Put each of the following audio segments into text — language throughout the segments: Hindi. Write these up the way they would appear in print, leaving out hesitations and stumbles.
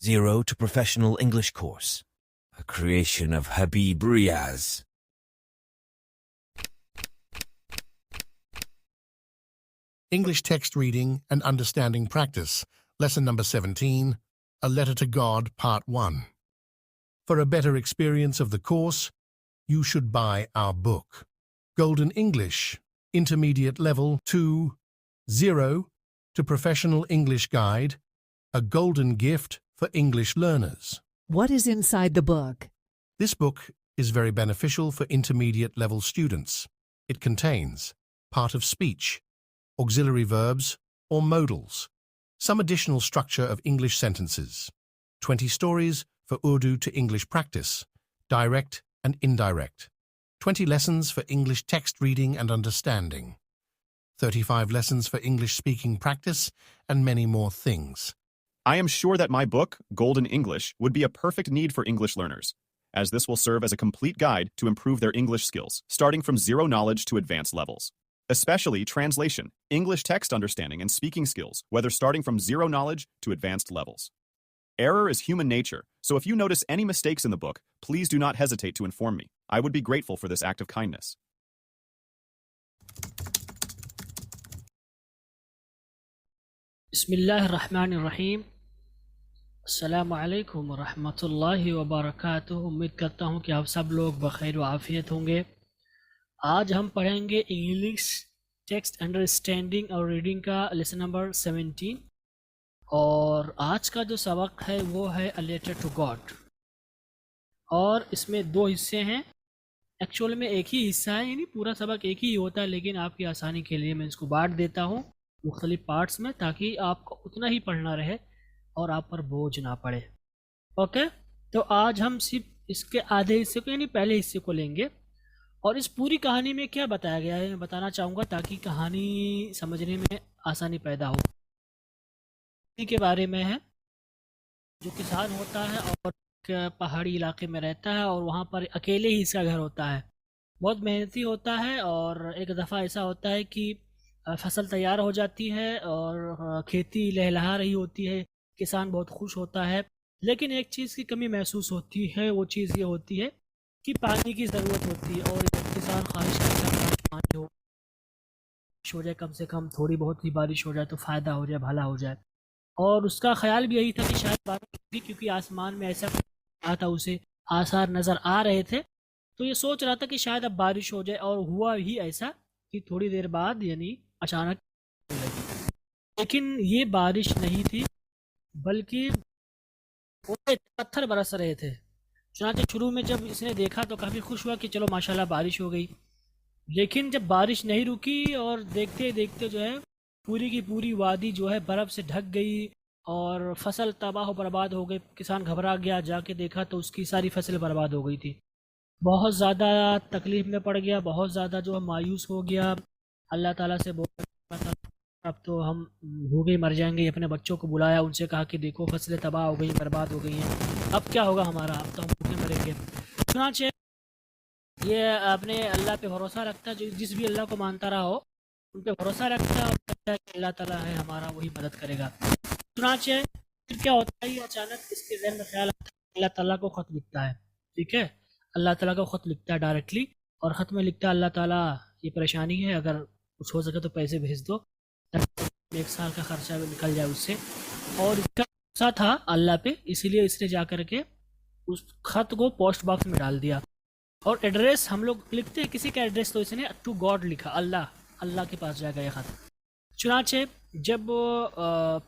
Zero to Professional English Course, a creation of Habib Riaz. English Text Reading and Understanding Practice, Lesson number 17, A Letter to God, Part 1. For a better experience of the course, you should buy our book. Golden English, Intermediate Level 2, 0 to Professional English Guide, a golden gift for English learners. What is inside the book? This book is very beneficial for intermediate level students. It contains part of speech, auxiliary verbs or modals, some additional structure of English sentences, 20 stories for Urdu to English practice, direct and indirect, 20 lessons for English text reading and understanding, 35 lessons for English speaking practice, and many more things. I am sure that my book, Golden English, would be a perfect need for English learners, as this will serve as a complete guide to improve their English skills, starting from zero knowledge to advanced levels. Especially translation, English text understanding, and speaking skills, whether starting from zero knowledge to advanced levels. Error is human nature, so if you notice any mistakes in the book, please do not hesitate to inform me. I would be grateful for this act of kindness. बिस्मिल्लाहिर्रहमानिर्रहीम। अस्सलामु अलैकुम वरहमतुल्लाहि वबरकातुहू। उम्मीद करता हूँ कि आप सब लोग बखैर व आफियत होंगे। आज हम पढ़ेंगे इंग्लिश टेक्स्ट अंडरस्टैंडिंग और रीडिंग का लेसन नंबर 17, और आज का जो सबक है वो है अ लेटर टू गॉड, और इसमें दो हिस्से हैं। एक्चुअल में एक ही हिस्सा है, यानी पूरा सबक एक ही होता है, लेकिन आपकी आसानी के लिए मैं इसको बांट देता हूँ मुख्तलिफ पार्ट्स में, ताकि आपको उतना ही पढ़ना रहे और आप पर बोझ ना पड़े। ओके, तो आज हम सिर्फ इसके आधे हिस्से को यानी पहले हिस्से को लेंगे, और इस पूरी कहानी में क्या बताया गया है मैं बताना चाहूँगा, ताकि कहानी समझने में आसानी पैदा हो। के बारे में है, जो किसान होता है और पहाड़ी इलाके में रहता है, और वहाँ पर अकेले ही इसका घर होता है। बहुत मेहनती होता है, और एक दफ़ा ऐसा होता है कि फसल तैयार हो जाती है और खेती लहलहा रही होती है, किसान बहुत खुश होता है, लेकिन एक चीज़ की कमी महसूस होती है। वो चीज़ ये होती है कि पानी की ज़रूरत होती है, और किसान ख्वाहिश करता है कि पानी हो जाए, कम से कम थोड़ी बहुत ही बारिश हो जाए तो फ़ायदा हो जाए, भला हो जाए। और उसका ख्याल भी यही था कि शायद बारिश होगी, क्योंकि आसमान में ऐसा था, उसे आसार नज़र आ रहे थे, तो ये सोच रहा था कि शायद अब बारिश हो जाए। और हुआ ही ऐसा कि थोड़ी देर बाद यानी अचानक लगी, लेकिन ये बारिश नहीं थी, बल्कि पत्थर बरस रहे थे। चुनांचे शुरू में जब इसने देखा तो काफ़ी खुश हुआ कि चलो माशाल्लाह बारिश हो गई, लेकिन जब बारिश नहीं रुकी और देखते देखते जो है पूरी की पूरी वादी जो है बर्फ़ से ढक गई और फसल तबाह बर्बाद हो गई। किसान घबरा गया, जाके देखा तो उसकी सारी फसल बर्बाद हो गई थी। बहुत ज़्यादा तकलीफ़ में पड़ गया, बहुत ज़्यादा जो है मायूस हो गया। अल्लाह ताला से बोला अब तो हम भूखे मर जाएंगे। अपने बच्चों को बुलाया, उनसे कहा कि देखो फसलें तबाह हो गई, बर्बाद हो गई हैं, अब क्या होगा हमारा, अब तो हम भूखे मरेंगे। सुना चाहिए ये अपने अल्लाह पे भरोसा रखता है, जो जिस भी अल्लाह को मानता रहा हो उन पे भरोसा रखता है, और कहता है कि अल्लाह ताला है हमारा, वही मदद करेगा। सुना चाहिए फिर क्या होता है, ये अचानक इसके ज़हन में ख्याल आता है अल्लाह ताला को ख़त लिखता है। ठीक है, अल्लाह ताला को ख़त लिखता है डायरेक्टली, और ख़त में लिखता है अल्लाह ताला ये परेशानी है, अगर कुछ हो सके तो पैसे भेज दो, एक साल का खर्चा भी निकल जाए उससे। और इसका गुस्सा था अल्लाह पे, इसीलिए इसने जा कर के उस खत को पोस्ट बॉक्स में डाल दिया। और एड्रेस हम लोग लिखते हैं किसी का एड्रेस, तो इसने टू गॉड लिखा, अल्लाह के पास जाएगा ये खत। चुनाचे जब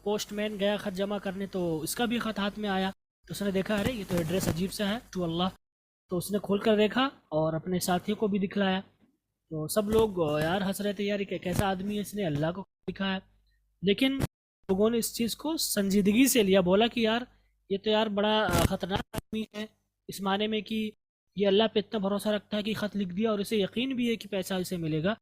पोस्टमैन गया खत जमा करने, तो इसका भी खत हाथ में आया, तो उसने देखा अरे ये तो एड्रेस अजीब सा है, टू अल्लाह। तो उसने खोल कर देखा और अपने साथियों को भी दिखलाया, तो सब लोग यार हंस रहे थे, यार ये कैसा आदमी है, इसने अल्लाह को लिखा है। लेकिन लोगों ने इस चीज़ को संजीदगी से लिया, बोला कि यार ये तो यार बड़ा ख़तरनाक आदमी है, इस माने में कि ये अल्लाह पे इतना भरोसा रखता है कि ख़त लिख दिया, और इसे यकीन भी है कि पैसा इसे मिलेगा।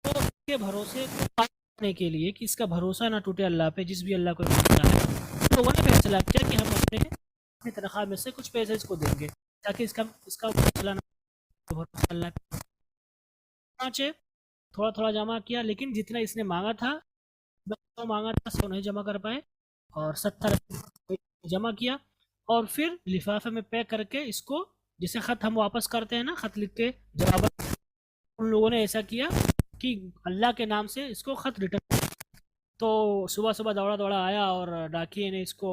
तो इसके भरोसे को पाने के लिए कि इसका भरोसा ना टूटे अल्लाह पे, जिस भी अल्लाह को मानता है, तो लोगों ने फैसला किया कि हम अपने तनख्वाह में से कुछ पैसे इसको देंगे, ताकि इसका फैसला ना भरोसा अल्लाह पे। थोड़ा थोड़ा जमा किया, लेकिन जितना इसने मांगा था, जो मांगा था 100 नहीं जमा कर पाए, और 70 जमा किया। और फिर लिफाफे में पैक करके इसको, जैसे ख़त हम वापस करते हैं ना, ख़त लिख के जवाब, उन लोगों ने ऐसा किया कि अल्लाह के नाम से इसको ख़त रिटर्न। तो सुबह सुबह दौड़ा दौड़ा आया और डाकिए ने इसको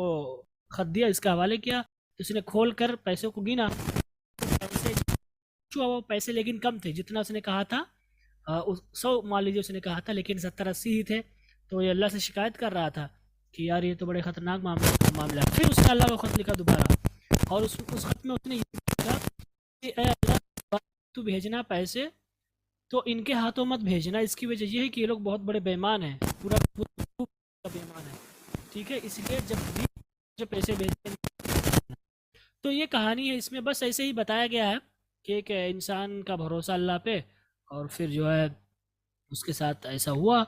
ख़त दिया, इसके हवाले किया। तो इसने खोल कर पैसों को गिना, पैसे छुआ, वो पैसे लेकिन कम थे जितना उसने कहा था। 100 मान लीजिए उसने कहा था, लेकिन 70-80 ही थे। तो ये अल्लाह से शिकायत कर रहा था कि यार ये तो बड़े ख़तरनाक मामला है। फिर उसने अल्लाह को ख़त लिखा दोबारा, और उस ख़त में उसने ये लिखा कि ए अल्लाह, तू भेजना पैसे तो इनके हाथों मत भेजना। इसकी वजह यह है कि ये लोग बहुत बड़े बेईमान हैं, पूरा बेईमान है, ठीक है। इसलिए जब पैसे भेजते हैं, तो ये कहानी है, इसमें बस ऐसे ही बताया गया है कि एक इंसान का भरोसा अल्लाह पे, और फिर जो है उसके साथ ऐसा हुआ,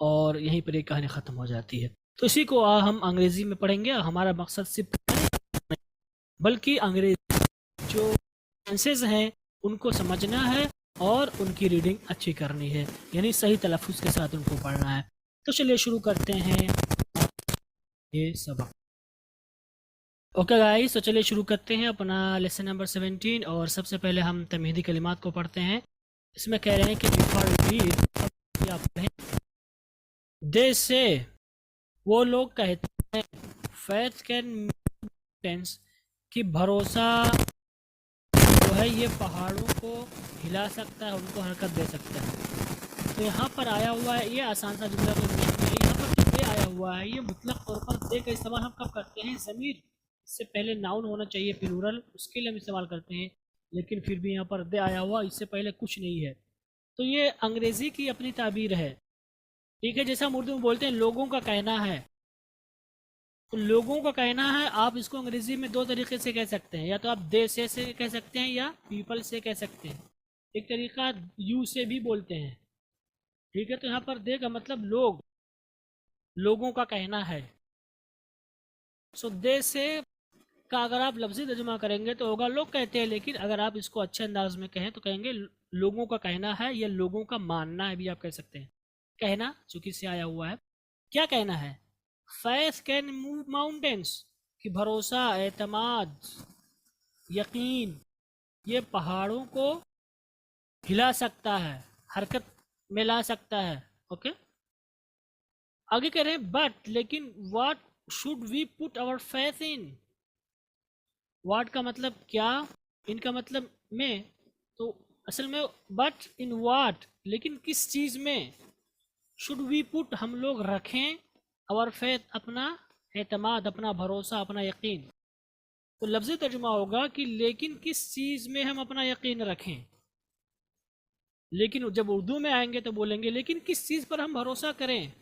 और यहीं पर एक कहानी ख़त्म हो जाती है। तो इसी को हम अंग्रेज़ी में पढ़ेंगे। हमारा मकसद सिर्फ बल्कि अंग्रेज़ी जो सेंसेस हैं उनको समझना है और उनकी रीडिंग अच्छी करनी है, यानी सही तलफ़ुज़ के साथ उनको पढ़ना है। तो चलिए शुरू करते हैं ये सबक। ओके गाइस, तो चलिए शुरू करते हैं अपना लेसन नंबर 17। और सबसे पहले हम तमहीदी कलिमात को पढ़ते हैं। इसमें कह रहे हैं कि बिफोर आप पढ़ें, दे से, वो लोग कहते हैं, फैथ कैन टेंस, कि भरोसा जो है ये पहाड़ों को हिला सकता है, उनको हरकत दे सकता है। तो यहाँ पर आया हुआ है, ये आसान सा जुमला तो नहीं है। यहाँ पर जो दे आया हुआ है, ये मुतलक तौर पर दे का इस्तेमाल हम कब करते हैं? ज़मीर इससे पहले नाउन होना चाहिए प्लूरल, उसके लिए हम इस्तेमाल करते हैं। लेकिन फिर भी यहाँ पर दे आया हुआ, इससे पहले कुछ नहीं है। तो ये अंग्रेज़ी की अपनी ताबीर है, ठीक है। जैसा हम उर्दू में बोलते हैं लोगों का कहना है, तो लोगों का कहना है, आप इसको अंग्रेज़ी में दो तरीके से कह सकते हैं। या तो आप दे से कह सकते हैं, या पीपल से कह सकते हैं। एक तरीका यू से भी बोलते हैं, ठीक है। तो यहाँ पर दे का मतलब लोग, लोगों का कहना है। सो दे से का अगर आप लफ्ज़ी तर्जुमा करेंगे तो होगा लोग कहते हैं, लेकिन अगर आप इसको अच्छे अंदाज में कहें तो कहेंगे लोगों का कहना है, या लोगों का मानना है भी आप कह सकते हैं। कहना चूँकि से आया हुआ है, क्या कहना है? फैथ कैन मूव माउंटेन्स, कि भरोसा, एतमाद, यकीन ये पहाड़ों को हिला सकता है, हरकत में ला सकता है। ओके, आगे कह रहे हैं बट, लेकिन what should we put our faith in. What का मतलब क्या, इनका मतलब में, तो असल में बट इन व्हाट, लेकिन किस चीज़ में, शुड वी पुट हम लोग रखें, आवर फैथ अपना एतमाद, अपना भरोसा, अपना यकीन। तो लफ्ज़ी तर्जुमा होगा कि लेकिन किस चीज़ में हम अपना यकीन रखें। लेकिन जब उर्दू में आएंगे तो बोलेंगे लेकिन किस चीज़ पर हम भरोसा करें,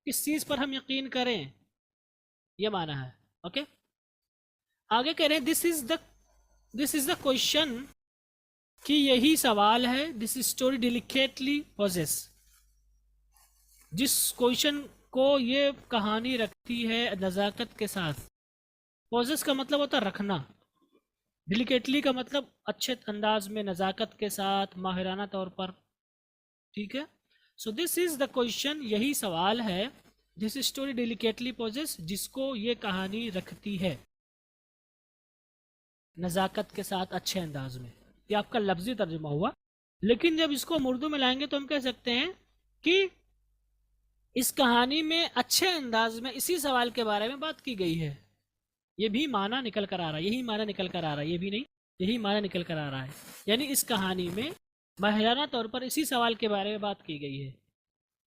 किस चीज़ पर हम यकीन करें, ये माना है। ओके, आगे कह रहे हैं दिस इज द क्वेश्चन, कि यही सवाल है। दिस स्टोरी डेलिकेटली पोजेस, जिस क्वेश्चन को ये कहानी रखती है नज़ाकत के साथ। पोजेस का मतलब होता है रखना, डेलिकेटली का मतलब अच्छे अंदाज में, नज़ाकत के साथ, माहिराना तौर पर, ठीक है। So this is the question, यही सवाल है। दिस स्टोरी डेलिकेटली पोजेस, जिसको ये कहानी रखती है नज़ाकत के साथ, अच्छे अंदाज में। ये आपका लफ्ज़ी तर्जुमा हुआ। लेकिन जब इसको हम उर्दू में लाएंगे तो हम कह सकते हैं कि इस कहानी में अच्छे अंदाज में इसी सवाल के बारे में बात की गई है। ये भी माना निकल कर आ रहा है, यही माना निकल कर आ रहा है, ये भी नहीं, यही माना निकल कर आ रहा है। यानी इस कहानी में माहिराना तौर पर इसी सवाल के बारे में बात की गई है।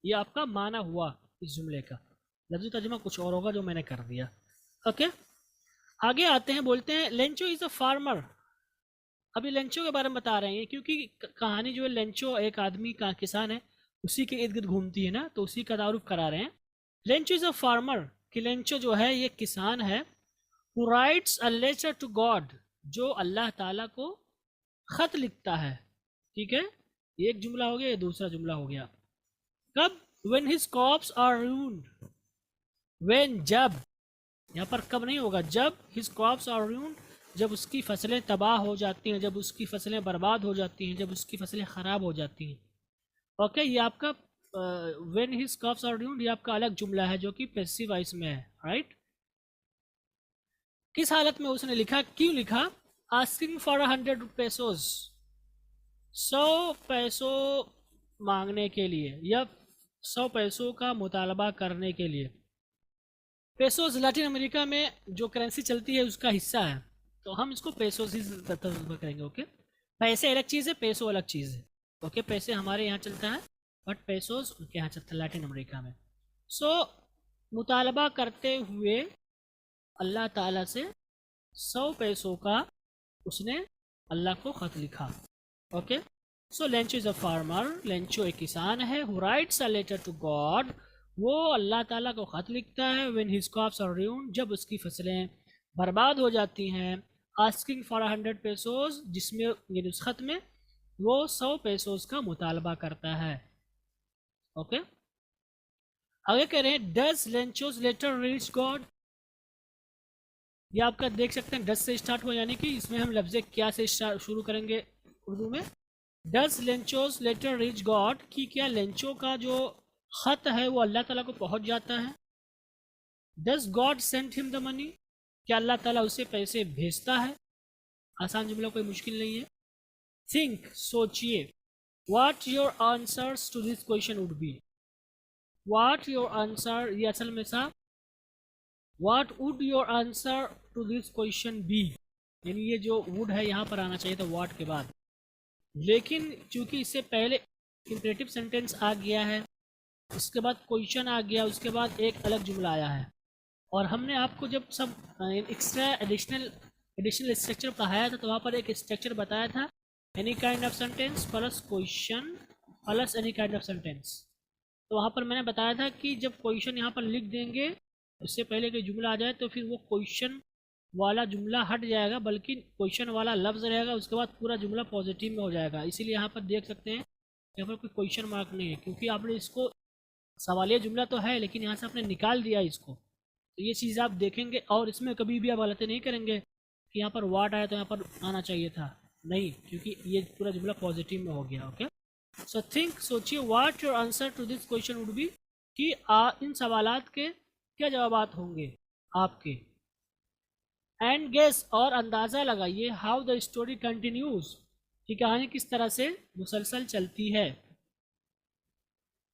ये आपका माना हुआ इस जुमले का। लफ्ज़ी तर्जुमा कुछ और होगा जो मैंने कर दिया। ओके, आगे आते हैं, बोलते हैं लेंचो इज़ अ फार्मर। अभी लेंचो के बारे में बता रहे हैं, क्योंकि कहानी जो है, लेंचो एक आदमी का किसान है, उसी के इर्द गिर्द घूमती है ना, तो उसी का तारुफ करा रहे हैं। लेंचो इज़ अ फार्मर, कि लेंचो जो है ये किसान है। Who writes a letter to God, जो अल्लाह ताला को ख़त लिखता है, ठीक है। एक जुमला हो गया, ये दूसरा जुमला हो गया। कब? When his crops are ruined, when जब, यहाँ पर कब नहीं होगा, जब हिज क्रॉप्स आर रून्ड, जब उसकी फसलें तबाह हो जाती हैं, जब उसकी फसलें बर्बाद हो जाती हैं, जब उसकी फसलें ख़राब हो जाती हैं। ओके, ये आपका व्हेन हिज क्रॉप्स आर रून्ड, ये आपका अलग जुमला है जो कि पैसिव वॉइस में है, राइट। किस हालत में उसने लिखा, क्यों लिखा? आस्किंग फॉर 100 पेसोस, 100 पैसों मांगने के लिए या 100 पैसों का मुतालबा करने के लिए। पेसोस लैटिन अमेरिका में जो करेंसी चलती है उसका हिस्सा है, तो हम इसको पेसोस ही तर्जुमा करेंगे। ओके, पैसे अलग चीज़ है, पेसो अलग चीज़ है। ओके, पैसे हमारे यहाँ चलता है बट पेसोस उनके यहाँ चलता है लैटिन अमेरिका में। सो मुतालबा करते हुए अल्लाह ताला से 100 पैसों का उसने अल्लाह को ख़त लिखा। Okay, so Lencho is a farmer, Lencho एक किसान है। Who writes a letter to God, वो अल्लाह ताला को ख़त लिखता है। When his crops are ruined, जब उसकी फसलें बर्बाद हो जाती हैं। आस्किंग फॉर 100 पेसोस, जिसमें यानी उस ख़त में वो 100 पेसोस का मुतालबा करता है। ओके, आगे कह रहे हैं डज लेंचोस लेटर रीच गॉड। ये आपका देख सकते हैं डज से स्टार्ट हुआ, यानी कि इसमें हम लफ्ज़ क्या से शुरू करेंगे उर्दू में। डज लेंचोस लेटर रीच गॉड, कि क्या लेंचो का जो ख़त है वो अल्लाह ताला को पहुंच जाता है। Does God send him the money, क्या अल्लाह ताला उसे पैसे भेजता है। आसान जुमला, कोई मुश्किल नहीं है। थिंक, सोचिए। What your answers to this question would be, what your answer, ये असल में सा what would your answer to this question be, यानी ये जो वुड है यहाँ पर आना चाहिए था व्हाट के बाद, लेकिन चूंकि इससे पहले इंपरेटिव सेंटेंस आ गया है, उसके बाद क्वेश्चन आ गया, उसके बाद एक अलग जुमला आया है। और हमने आपको जब सब एक्स्ट्रा एडिशनल स्ट्रक्चर पढ़ाया था तो वहाँ पर एक स्ट्रक्चर बताया था, any kind of sentence plus question plus any kind of sentence. तो वहाँ पर मैंने बताया था कि जब क्वेश्चन यहाँ पर लिख देंगे उससे पहले कि जुमला आ जाए तो फिर वो क्वेश्चन वाला जुमला हट जाएगा, बल्कि क्वेश्चन वाला लफ्ज़ रहेगा, उसके बाद पूरा जुमला पॉजिटिव में हो जाएगा। इसीलिए यहाँ पर देख सकते हैं यहाँ पर कोई क्वेश्चन मार्क नहीं है, क्योंकि आपने इसको सवालिया जुमला तो है लेकिन यहाँ से आपने निकाल दिया इसको। तो ये चीज़ आप देखेंगे और इसमें कभी भी आप गलती नहीं करेंगे कि यहाँ पर वाट आया तो यहाँ पर आना चाहिए था, नहीं, क्योंकि ये पूरा जुमला पॉजिटिव में हो गया। ओके, सो थिंक, सोचिए। What your answer to this question would be, कि इन सवालात के क्या जवाबात होंगे आपके। एंड गेस, और अंदाज़ा लगाइए। हाउ द स्टोरी कंटिन्यूज, कि कहानी किस तरह से मुसलसल चलती है।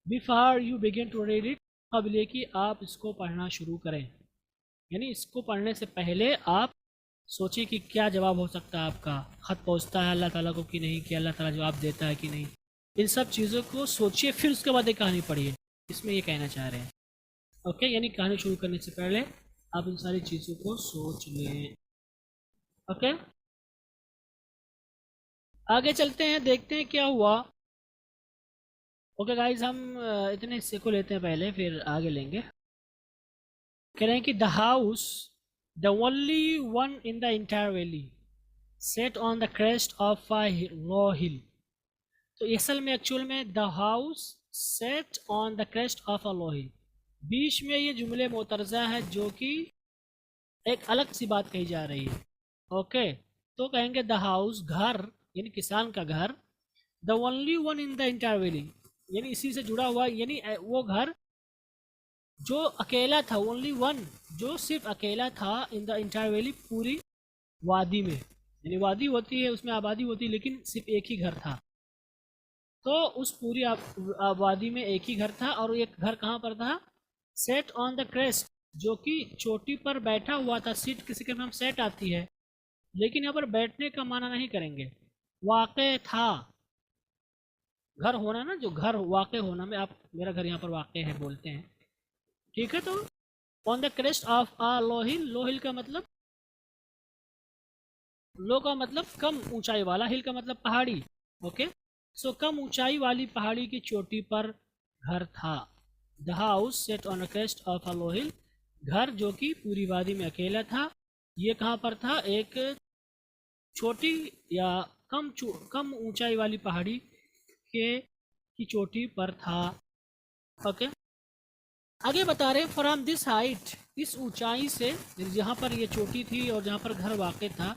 Before you begin to read it, कबले कि आप इसको पढ़ना शुरू करें, यानी इसको पढ़ने से पहले आप सोचिए कि क्या जवाब हो सकता है आपका। ख़त पहुँचता है अल्लाह ताला को कि नहीं, कि अल्लाह ताला जवाब देता है कि नहीं, इन सब चीज़ों को सोचिए, फिर उसके बाद एक कहानी पढ़िए। इसमें ये कहना चाह रहे हैं। ओके, यानी कहानी शुरू करने से पहले आप इन सारी चीज़ों को सोच लें। ओके, आगे चलते हैं, देखते हैं क्या हुआ। ओके गाइज, हम इतने हिस्से को लेते हैं पहले, फिर आगे लेंगे। कह रहे हैं कि the house, the only one in the entire valley, set on the crest of a low hill. तो असल में एक्चुअल में the house set on the crest of a low hill, बीच में ये जुमले मोतरज़ा है जो कि एक अलग सी बात कही जा रही है। ओके, तो कहेंगे द हाउस, घर, यानी किसान का घर। The only one in the entire valley, यानी इसी से जुड़ा हुआ, यानी वो घर जो अकेला था, ओनली वन, जो सिर्फ अकेला था इन द इंटायर वैली, पूरी वादी में, यानी वादी होती है उसमें आबादी होती है लेकिन सिर्फ एक ही घर था। तो उस पूरी वादी में एक ही घर था, और एक घर कहाँ पर था? सेट ऑन द क्रेस्ट, जो कि चोटी पर बैठा हुआ था। सीट किसी के नाम सेट आती है, लेकिन यहाँ पर बैठने का माना नहीं करेंगे, वाक़े था। घर होना ना, जो घर वाक़े होना में आप मेरा घर यहाँ पर वाक़े है बोलते हैं, ठीक है। तो ऑन द क्रेस्ट ऑफ आ लो हिल, लो हिल का मतलब, लो का मतलब कम ऊंचाई वाला, हिल का मतलब पहाड़ी। ओके, सो कम ऊंचाई वाली पहाड़ी की चोटी पर घर था। The house set on the crest of a low hill, घर जो कि पूरी वादी में अकेला था। ये कहाँ पर था? एक छोटी या कम ऊंचाई वाली पहाड़ी की चोटी पर था। ओके, आगे बता रहे फ्रॉम दिस हाइट, इस ऊंचाई से, जहाँ पर ये चोटी थी और जहाँ पर घर वाक़ था,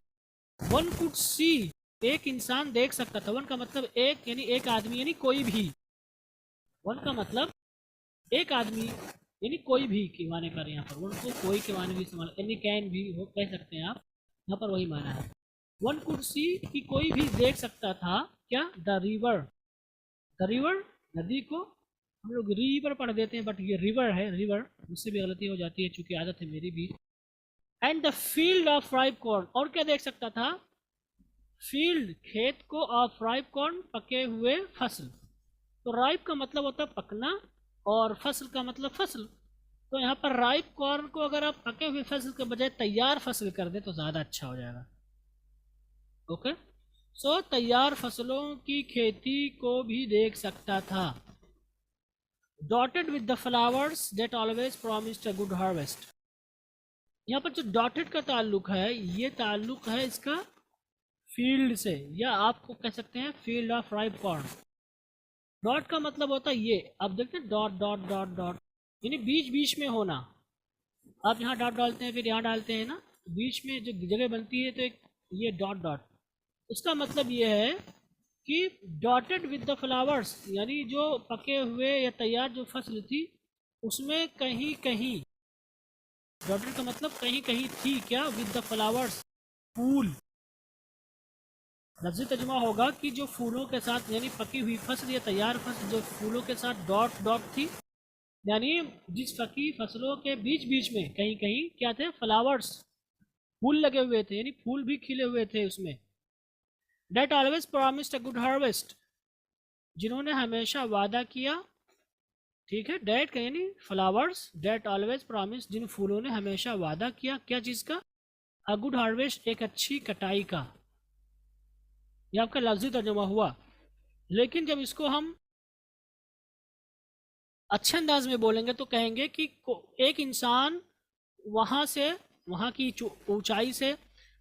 वन कुड सी, एक इंसान देख सकता था। वन का मतलब एक, यानी एक आदमी, यानी कोई भी। वन का मतलब एक आदमी यानी कोई भी के माने पर यहाँ पर, वन को कोई के माने भी इस्तेमाल, एनी कैन भी हो कह सकते हैं आप, यहाँ पर वही माना है। वन कुड सी कि कोई भी देख सकता था क्या, द रिवर, द रिवर नदी को हम लोग रिवर पढ़ देते हैं बट ये रिवर है, रिवर, मुझसे भी गलती हो जाती है चूंकि आदत है मेरी भी। And the field of ripe corn, और क्या देख सकता था, फील्ड खेत को, ऑफ राइप कॉर्न पके हुए फसल। तो राइप का मतलब होता है पकना और फसल का मतलब फसल। तो यहाँ पर राइप कॉर्न को अगर आप पके हुए फसल के बजाय तैयार फसल कर दे तो ज़्यादा अच्छा हो जाएगा। ओके, सो तैयार फसलों की खेती को भी देख सकता था। Dotted with the flowers that always promised a good harvest, यहाँ पर जो डॉटेड का ताल्लुक है ये ताल्लुक है इसका फील्ड से, या आपको कह सकते हैं field of ripe corn. Dot का मतलब होता है ये, आप देखते हैं डॉट डॉट डॉट डॉट, यानी बीच बीच में होना। आप यहाँ डॉट डालते हैं फिर यहाँ डालते हैं ना, बीच में जो जगह बनती है तो एक ये डॉट डॉट, उसका मतलब ये है कि डॉटेड विद द फ्लावर्स, यानी जो पके हुए या तैयार जो फसल थी उसमें कहीं कहीं, डॉटेड का मतलब कहीं कहीं थी क्या, विद द फ्लावर्स, फूल। लफ्ज़ी तर्जुमा होगा कि जो फूलों के साथ, यानी पकी हुई फसल या तैयार फसल जो फूलों के साथ डॉट डॉट थी, यानी जिस पकी फसलों के बीच बीच में कहीं कहीं क्या थे, फ्लावर्स, फूल लगे हुए थे, यानी फूल भी खिले हुए थे उसमें। That always promised a good harvest, जिन्होंने हमेशा वादा किया, ठीक है, डेट का यानी फ्लावर्स, डेट ऑलवेज प्रॉमिस्ड, जिन फूलों ने हमेशा वादा किया क्या चीज़ का, अ गुड हार्वेस्ट, एक अच्छी कटाई का। यह आपका लफ्ज़ी तर्जुमा हुआ। लेकिन जब इसको हम अच्छे अंदाज में बोलेंगे तो कहेंगे कि एक इंसान वहाँ से, वहाँ की ऊंचाई से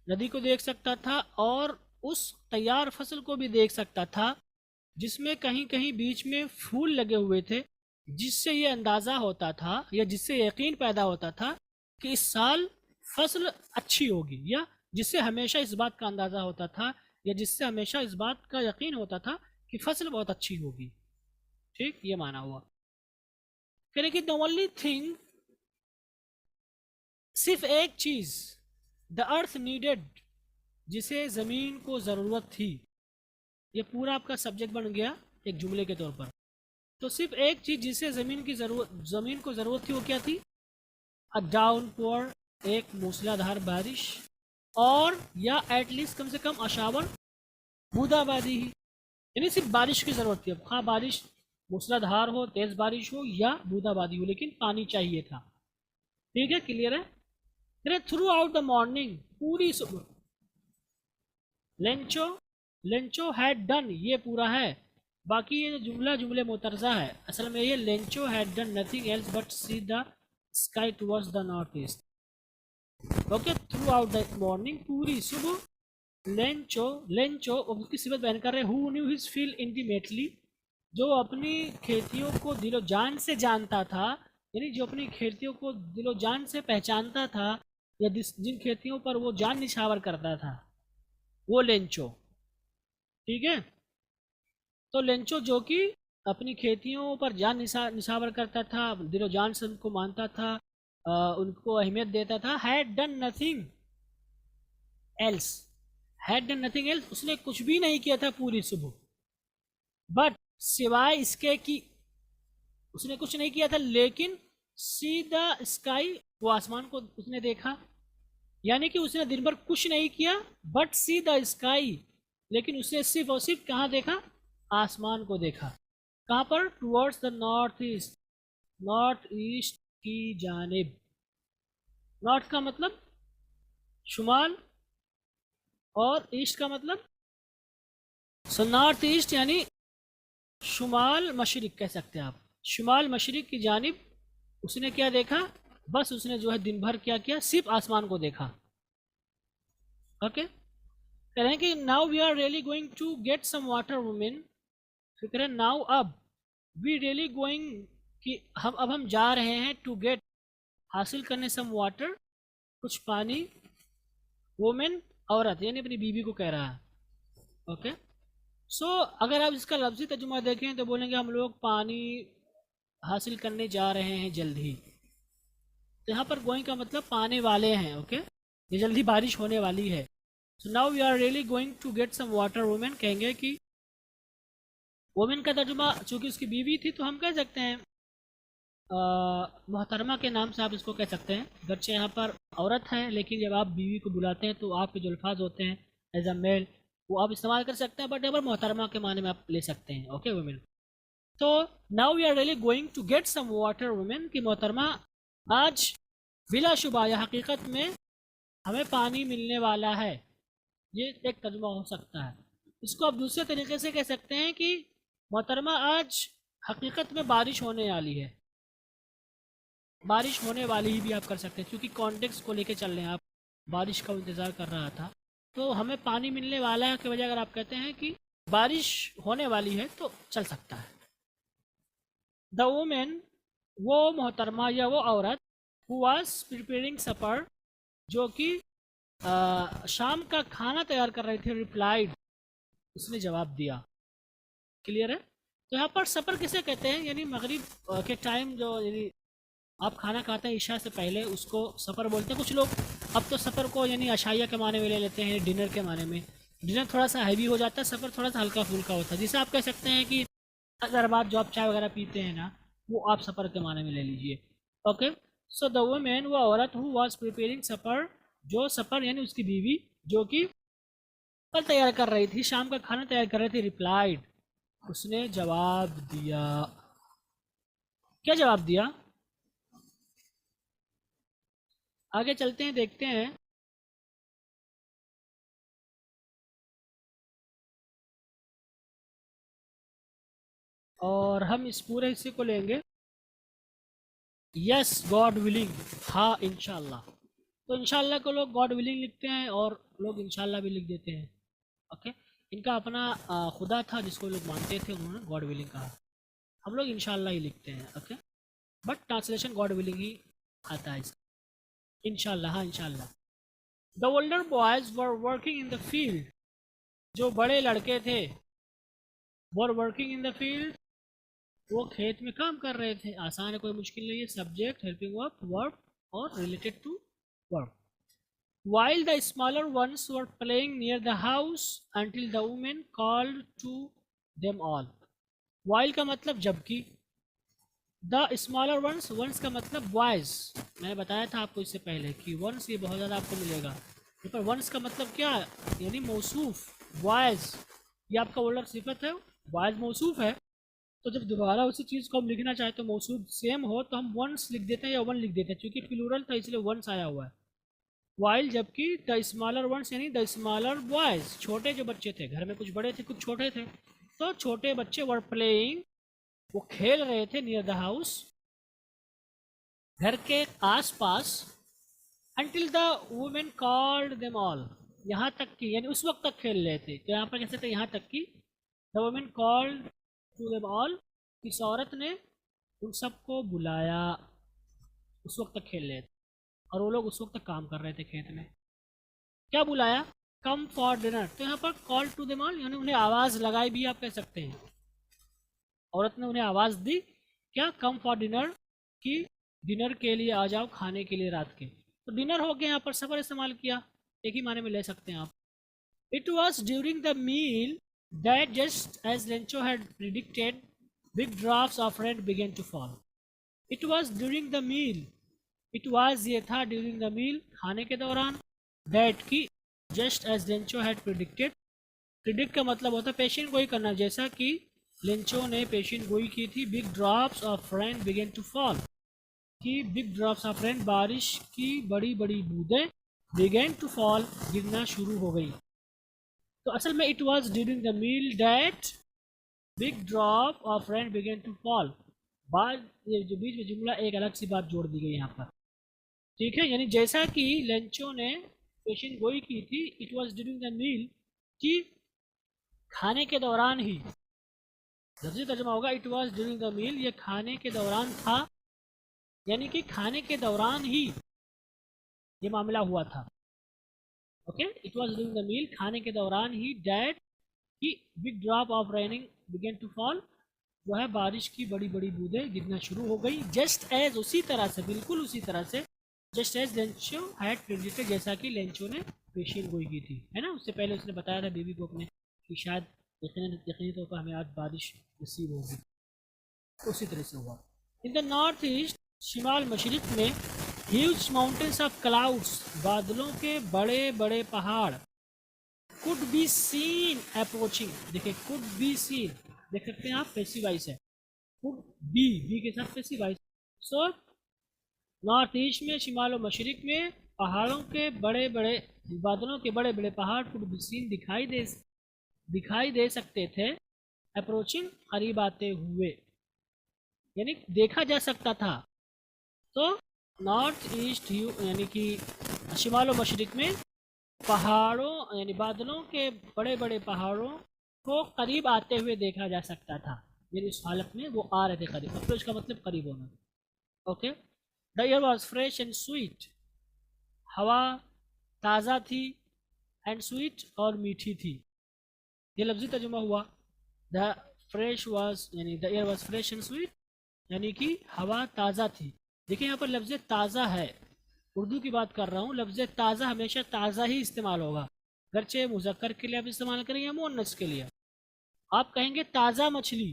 नदी को देख सकता था और उस तैयार फसल को भी देख सकता था जिसमें कहीं कहीं बीच में फूल लगे हुए थे, जिससे ये अंदाज़ा होता था या जिससे यकीन पैदा होता था कि इस साल फसल अच्छी होगी, या जिससे हमेशा इस बात का अंदाज़ा होता था या जिससे हमेशा इस बात का यकीन होता था कि फसल बहुत अच्छी होगी। ठीक, ये माना हुआ। कह कि द ओनली थिंग, सिर्फ एक चीज, द अर्थ नीडेड, जिसे जमीन को जरूरत थी। ये पूरा आपका सब्जेक्ट बन गया एक जुमले के तौर पर। तो सिर्फ एक चीज जिसे जमीन को जरूरत थी वो क्या थी, अ डाउनपोर, एक मूसलाधार बारिश, और या एटलीस्ट कम से कम अशावर, बूंदाबांदी ही, यानी सिर्फ बारिश की जरूरत थी। अब खा बारिश मूसलाधार हो, तेज बारिश हो या बूंदाबांदी हो, लेकिन पानी चाहिए था। ठीक है, क्लियर है। फिर थ्रू आउट द मॉर्निंग, पूरी सुबह, लेंचो हैड डन, ये पूरा है। बाकी ये जुमला जुमले मुतरजा है, असल में ये Lencho had done nothing else but see the sky towards the north east. Okay, through out the morning, पूरी सुबह, लेंचो उसकी सिफत बयान कर रहे हैं, who knew his field intimately, जो अपनी खेतियों को दिलो जान से जानता था, यानी जो अपनी खेतियों को दिलो जान से पहचानता था या जिन खेतियों पर वो जान निछावर करता था, वो लेंचो। ठीक है, तो लेंचो जो कि अपनी खेतियों पर जान निछावर करता था, दिलो जान से उनको मानता था, उनको अहमियत देता था। Had done nothing else, had done nothing else, उसने कुछ भी नहीं किया था पूरी सुबह, बट सिवाय इसके कि उसने कुछ नहीं किया था, लेकिन सी द स्काई, वो आसमान को उसने देखा, यानी कि उसने दिन भर कुछ नहीं किया, बट सी द स्काई, लेकिन उसने सिर्फ और सिर्फ कहाँ देखा, आसमान को देखा। कहाँ पर, towards the north east, north east की जानिब। नॉर्थ का मतलब शुमाल और ईस्ट का मतलब, सो नॉर्थ ईस्ट यानी शुमाल मशरिक कह सकते हैं आप, शुमाल मशरिक की जानिब उसने क्या देखा, बस उसने जो है दिन भर क्या किया, सिर्फ आसमान को देखा। ओके, कह रहे हैं कि now we are really going to get some water women, फिर कह रहे हैं नाउ, अब, वी रियली गोइंग, कि हम जा रहे हैं, टू गेट, हासिल करने, सम वाटर, कुछ पानी, वुमेन, औरत, यानी अपनी बीवी को कह रहा है। ओके, सो अगर आप इसका लफ्ज़ी तर्जुमा देखें तो बोलेंगे हम लोग पानी हासिल करने जा रहे हैं जल्द ही। तो यहाँ पर गोइंग का मतलब पाने वाले हैं। ओके, ये जल्दी बारिश होने वाली है। So now we are really going to get some water. Women कहेंगे कि वुमेन का तर्जुमा चूँकि उसकी बीवी थी तो हम कह सकते हैं मोहतरमा के नाम से आप इसको कह सकते हैं। अगरचे यहाँ पर औरत है लेकिन जब आप बीवी को बुलाते हैं तो आपके जो अल्फाज होते हैं एज अ मेल वो आप इस्तेमाल कर सकते हैं, बट यहाँ पर मोहतरमा के माने में आप ले सकते हैं। Okay women. तो now we are really going to get some water women की मोहतरमा आज बिलाशुबा या हकीकत में हमें पानी मिलने वाला है। ये एक तर्जुमा हो सकता है। इसको आप दूसरे तरीके से कह सकते हैं कि मोहतरमा आज हकीकत में बारिश होने वाली है। बारिश होने वाली ही भी आप कर सकते हैं क्योंकि कॉन्टेक्स्ट को लेके चल रहे हैं आप। बारिश का इंतज़ार कर रहा था तो हमें पानी मिलने वाला है के वजह अगर आप कहते हैं कि बारिश होने वाली है तो चल सकता है। द वुमेन, वो मोहतरमा या वो औरत, हु वाज प्रिपेयरिंग सपर, जो कि शाम का खाना तैयार कर रही थी, रिप्लाइड, उसने जवाब दिया। क्लियर है? तो यहाँ पर सपर किसे कहते हैं? यानी मगरिब के टाइम जो यानी आप खाना खाते हैं इशा से पहले उसको सफ़र बोलते हैं। कुछ लोग अब तो सफ़र को यानी अशाइया के माने में ले लेते हैं, डिनर के माने में। डिनर थोड़ा सा हैवी हो जाता है, सफ़र थोड़ा सा हल्का फुल्का होता है। जिसे आप कह सकते हैं कि अगर आप जो आप चाय वगैरह पीते हैं ना वो आप सफ़र के माने में ले लीजिए। ओके, सो द वुमेन, वो औरत, हु वाज प्रिपेयरिंग सफ़र, जो सफ़र यानी उसकी बीवी जो कि फल तैयार कर रही थी, शाम का खाना तैयार कर रही थी, रिप्लाइड, उसने जवाब दिया। क्या जवाब दिया? आगे चलते हैं, देखते हैं। और हम इस पूरे हिस्से को लेंगे यस गॉड विलिंग, हाँ इंशाल्लाह। तो इंशाल्लाह को लोग गॉड विलिंग लिखते हैं और लोग इंशाल्लाह भी लिख देते हैं। ओके, इनका अपना खुदा था जिसको लोग मानते थे, उन्होंने गॉड विलिंग कहा। हम लोग इंशाल्लाह ही लिखते हैं। Okay, but translation God willing ही आता है इसका। इंशाल्लाह, हाँ इंशाल्लाह। The older boys were working in the field, जो बड़े लड़के थे were working in the field, वो खेत में काम कर रहे थे। आसान है, कोई मुश्किल नहीं है। सब्जेक्ट, हेल्पिंग वर्ब, वर्ब और related to verb. While the smaller ones were playing near the house until the woman called to them all. While का मतलब जबकि, the smaller ones, ones का मतलब boys। मैंने बताया था आपको इससे पहले कि ones ये बहुत ज़्यादा आपको मिलेगा। यहाँ पर ones का मतलब क्या है? यानी मौसूफ, boys। ये आपका ओल्डर सिफत है, boys मौसूफ है। तो जब दोबारा उसी चीज़ को हम लिखना चाहें तो मौसूफ सेम हो तो हम वंस लिख देते हैं या वन लिख देते हैं, क्योंकि प्लूरल था इसलिए वंस आया हुआ है। वाइल जबकि द स्मॉलर वंस यानी द स्मॉलर बॉयज, छोटे जो बच्चे थे, घर में कुछ बड़े थे कुछ छोटे थे, तो छोटे बच्चे वर प्लेइंग, वो खेल रहे थे, नियर द हाउस, घर के आसपास, until the women called them all, यहाँ तक कि यानी उस वक्त तक खेल रहे थे। तो यहाँ पर कैसे थे? यहाँ तक कि the women called to them all, इस औरत ने उन सबको बुलाया। उस वक्त तक खेल रहे थे और वो लोग उस वक्त तक काम कर रहे थे खेत में। क्या बुलाया? Come for dinner. तो यहाँ पर कॉल टू देम ऑल यानी उन्हें आवाज़ लगाई भी आप कह सकते हैं। औरत ने उन्हें आवाज़ दी, क्या? कम फॉर डिनर, कि डिनर के लिए आ जाओ, खाने के लिए रात के। तो डिनर हो गया, यहाँ पर सफ़र इस्तेमाल किया, एक ही माने में ले सकते हैं आप। It was during the meal that just as Lencho had predicted, big drops of rain began to fall. It was during the meal. It was ये था during the meal, खाने के दौरान, that की just as Lencho had predicted, predict का मतलब होता है पेशियन गोई करना, जैसा कि लेंचो ने पेशियन गोई की थी। big drops of rain began to fall, कि big drops of rain, बारिश की बड़ी बड़ी बूंदें, began to fall, गिरना शुरू हो गई। तो असल में it was during the meal that big drop of rain began to fall. बाद ये जो बीच में जुमला एक अलग सी बात जोड़ दी गई यहाँ पर, ठीक है। यानी जैसा कि लेंचो ने पेशियन गोई की थी, it was during the meal, कि खाने के दौरान ही, लफ्ज़ी तर्जुमा होगा it was during the meal, ये खाने के दौरान था, यानी कि खाने के दौरान ही ये मामला हुआ था। Okay, it was during the meal, खाने के दौरान ही, डैट की big drop of raining began to fall, जो है बारिश की बड़ी बड़ी बूंदें गिरना शुरू हो गई। जस्ट एज, उसी तरह से, बिल्कुल उसी तरह से, just as Lencho had predicted, जैसा कि लेंचो ने पेशीन गोई की थी, है ना। उससे पहले उसने बताया था बेबी को अपने कि शायद यकीनी तौर पर हमें आज बारिश नसीब होगी, उसी तरह से हुआ। इन द नॉर्थ ईस्ट, शिमाल मशरिक में, ह्यूज माउंटेन्स ऑफ क्लाउड्स, बादलों के बड़े बड़े पहाड़, कुड बी सीन अप्रोचिंग, देखिए कुड बी सीन, देख सकते हैं आप, पैसिव वॉइस है, कुड बी के साथ passive voice. So north east में, शिमाल और मशरिक में, पहाड़ों के बड़े बड़े, बादलों के बड़े बड़े पहाड़ कुड बी सीन, दिखाई दे सकते थे, अप्रोचिंग, करीब आते हुए, यानी देखा जा सकता था। तो नॉर्थ ईस्ट यानी कि शिमाल और मशरिक में पहाड़ों यानी बादलों के बड़े बड़े पहाड़ों को करीब आते हुए देखा जा सकता था, यानी उस हालत में वो आ रहे थे करीब। अप्रोच का मतलब करीब होना। Okay, the air was fresh and sweet, हवा ताज़ा थी, एंड स्वीट और मीठी थी। ये लफ्ज़ी तर्जुमा हुआ। द फ्रेश वॉज यानी the air was fresh and sweet, यानी कि हवा ताज़ा थी। देखिए यहाँ पर लफ्ज़ ताज़ा है, उर्दू की बात कर रहा हूँ। लफ्ज़ ताज़ा हमेशा ताज़ा ही इस्तेमाल होगा, गर्चे मुज़क्कर के लिए आप इस्तेमाल करें या मुअन्नस के लिए। आप कहेंगे ताज़ा मछली,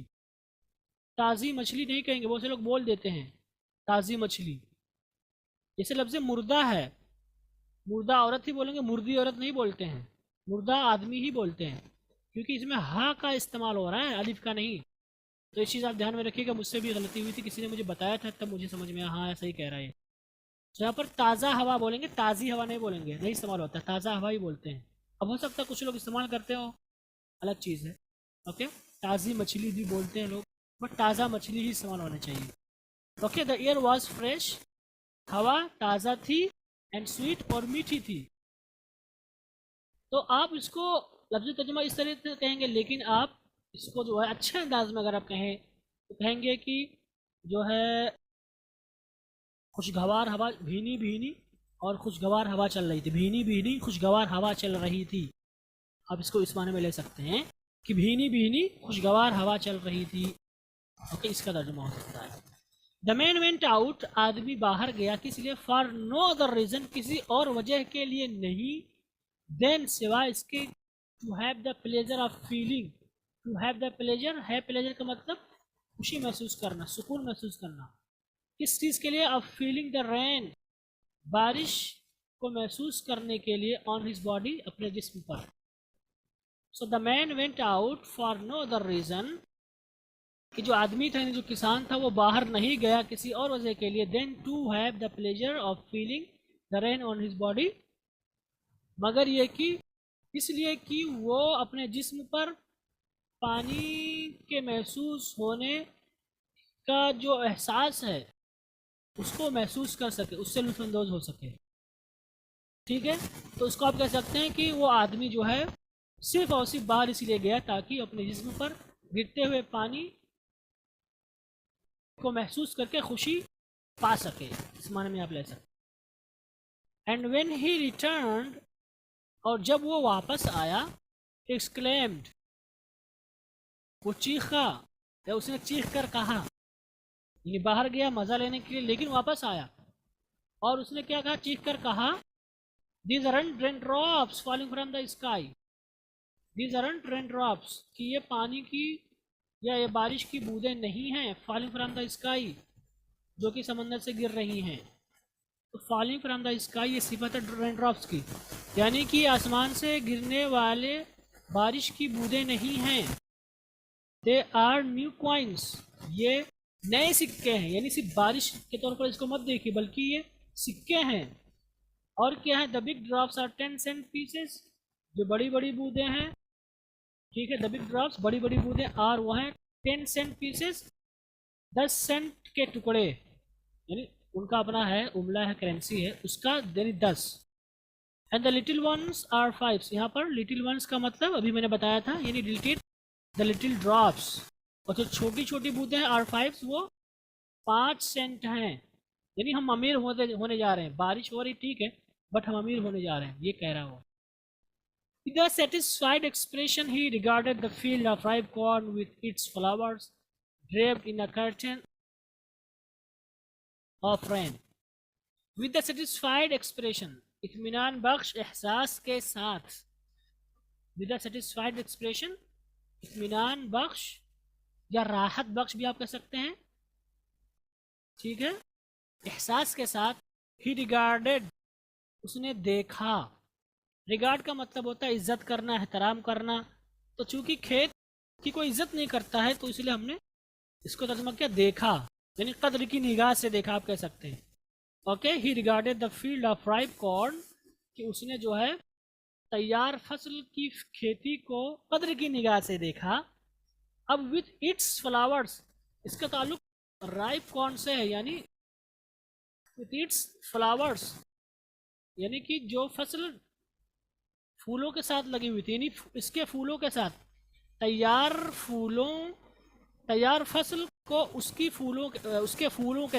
ताज़ी मछली नहीं कहेंगे, बहुत से लोग बोल देते हैं ताज़ी मछली। जैसे लफ्ज़ मुर्दा है, मुर्दा औरत ही बोलेंगे, मुर्दी औरत नहीं बोलते हैं, मुर्दा आदमी ही बोलते हैं, क्योंकि इसमें हा का इस्तेमाल हो रहा है, अलिफ का नहीं। तो इस चीज़ आप ध्यान में रखिएगा। मुझसे भी गलती हुई थी, किसी ने मुझे बताया था, तब मुझे समझ में हाँ सही कह रहा है। तो यहाँ पर ताज़ा हवा बोलेंगे, ताज़ी हवा नहीं बोलेंगे, नहीं इस्तेमाल होता है, ताज़ा हवा ही बोलते हैं। अब हो सकता है कुछ लोग इस्तेमाल करते हो, अलग चीज़ है। ओके, ताज़ी मछली भी बोलते हैं लोग, बट ताज़ा मछली ही इस्तेमाल होना चाहिए। Okay, the air was fresh, हवा ताज़ा थी, एंड स्वीट और मीठी थी। तो आप इसको लफ्ज़ी तर्जुमा इस तरह से कहेंगे, लेकिन आप इसको जो है अच्छे अंदाज में अगर आप कहें तो कहेंगे कि जो है खुशगवार हवा, भीनी भीनी और खुशगवार हवा चल रही थी, भीनी भीनी खुशगवार हवा चल रही थी। आप इसको इस माने में ले सकते हैं कि भीनी भीनी खुशगवार हवा चल रही थी। ओके, इसका तर्जुमा हो सकता है। द मैन वेंट आउट, आदमी बाहर गया, किस लिए? फॉर नो अदर रीज़न, किसी और वजह के लिए नहीं, देन सिवाय इसके, to have the pleasure of feeling, to have the pleasure है, प्लेजर का मतलब खुशी महसूस करना, सुकून महसूस करना। किस चीज़ के लिए? ऑफ फीलिंग द रेन, बारिश को महसूस करने के लिए, ऑन हिज बॉडी, अपने जिस्म पर। So the man went out for no other reason, कि जो आदमी था, जो किसान था, वो बाहर नहीं गया किसी और वजह के लिए, than to have the pleasure of feeling the rain on his body, मगर ये कि इसलिए कि वो अपने जिस्म पर पानी के महसूस होने का जो एहसास है उसको महसूस कर सके, उससे लुत्फ़अंदोज़ हो सके। ठीक है, तो उसको आप कह सकते हैं कि वो आदमी जो है सिर्फ और सिर्फ बाहर इसलिए गया ताकि अपने जिस्म पर गिरते हुए पानी को महसूस करके खुशी पा सके, इस माने में आप ले सकते। एंड व्हेन ही रिटर्न्ड, और जब वो वापस आया, एक्सक्लेम्ड, वो चीखा, या उसने चीख कर कहा, यानी बाहर गया मज़ा लेने के लिए लेकिन वापस आया, और उसने क्या कहा? चीख कर कहा, these aren't rain drops falling from the sky, these aren't rain drops, कि ये पानी की या ये बारिश की बूंदें नहीं हैं, फॉलिंग फ्रॉम द स्काई, जो कि समंदर से गिर रही हैं। तो फॉलिंग फ्रॉम द स्काई ये सिफत है रेन ड्रॉप्स की, यानी कि आसमान से गिरने वाले बारिश की बूंदें नहीं हैं। दे आर न्यू कॉइन्स, ये नए सिक्के हैं, यानी सिर्फ बारिश के तौर पर इसको मत देखिए, बल्कि ये सिक्के हैं। और क्या है? The big drops are 10 cent pieces, जो बड़ी बड़ी बूंदें हैं। ठीक है, द बिग ड्रॉप्स, बड़ी बड़ी बूंदें, आर वो हैं 10 सेंट पीसेस, 10 सेंट के टुकड़े, यानी उनका अपना है, उमला है, करेंसी है उसका, यानी 10। And the little ones are 5, यहाँ पर लिटिल वंस का मतलब अभी मैंने बताया था, यानी द लिटिल ड्रॉप्स, और जो छोटी छोटी बूंदें हैं आर 5, वो 5 सेंट हैं, यानी हम अमीर होने जा रहे हैं। बारिश हो रही ठीक है, बट हम अमीर होने जा रहे हैं, ये कह रहा हो। With a satisfied expression, he regarded the field of ripe corn with its flowers, draped in a curtain of rain with the satisfied expression, इत्मीनान बख्श एहसास के साथ, विद द सेटिस्फाइड एक्सप्रेशन, इत्मीनान बख्श या राहत बख्श भी आप कह सकते हैं, ठीक है, एहसास के साथ। ही रिगार्डेड, उसने देखा। रिगार्ड का मतलब होता है इज्जत करना, एहतराम करना। तो चूंकि खेत की कोई इज्जत नहीं करता है तो इसलिए हमने इसको तर्जुमा किया देखा, यानी कद्र की निगाह से देखा आप कह सकते हैं। Okay, he regarded the field of ripe corn, कि उसने जो है तैयार फसल की खेती को कद्र की निगाह से देखा। अब विथ इट्स फ्लावर्स, इसका ताल्लुक राइप कॉर्न से है, यानी विथ इट्स फ्लावर्स, यानी कि जो फसल फूलों के साथ लगी हुई थी, यानी इसके फूलों के साथ, तैयार फसल को उसके फूलों के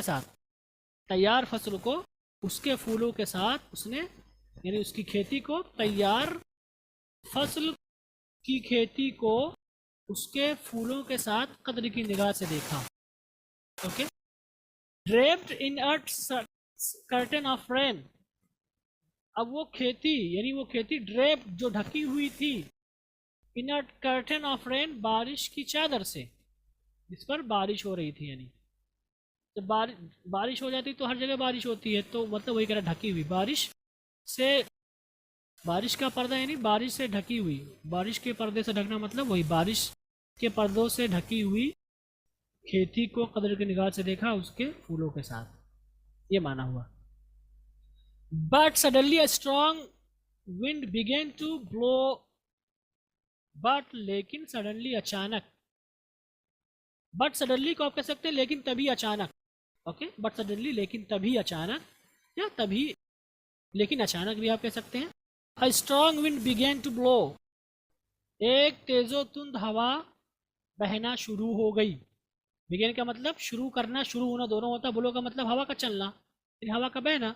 साथ, तैयार फसल को उसके फूलों के साथ उसने, यानी उसकी खेती को, तैयार फसल की खेती को उसके फूलों के साथ कद्र की निगाह से देखा। Okay, draped in a curtain of rain, अब वो खेती, यानी वो खेती ड्रेप जो ढकी हुई थी, इन अ कर्टन ऑफ रेन, बारिश की चादर से, जिस पर बारिश हो रही थी। यानी जब बारिश हो जाती तो हर जगह बारिश होती है, तो मतलब वही कह रहा ढकी हुई, बारिश से, बारिश का पर्दा यानी बारिश से ढकी हुई, बारिश के पर्दे से ढकना मतलब वही, बारिश के पर्दों से ढकी हुई खेती को कद्र की निगाह से देखा उसके फूलों के साथ, ये माना हुआ। But suddenly a strong wind began to blow, but लेकिन सडनली अचानक, बट सडनली को आप कह सकते हैं लेकिन तभी अचानक। ओके, बट सडनली लेकिन तभी अचानक, या तभी लेकिन अचानक भी आप कह सकते हैं। A strong wind began to blow, एक तेजोतुंद हवा बहना शुरू हो गई। बिगेन का मतलब शुरू करना, शुरू होना दोनों होता है। ब्लो का मतलब हवा का चलना, हवा का बहना।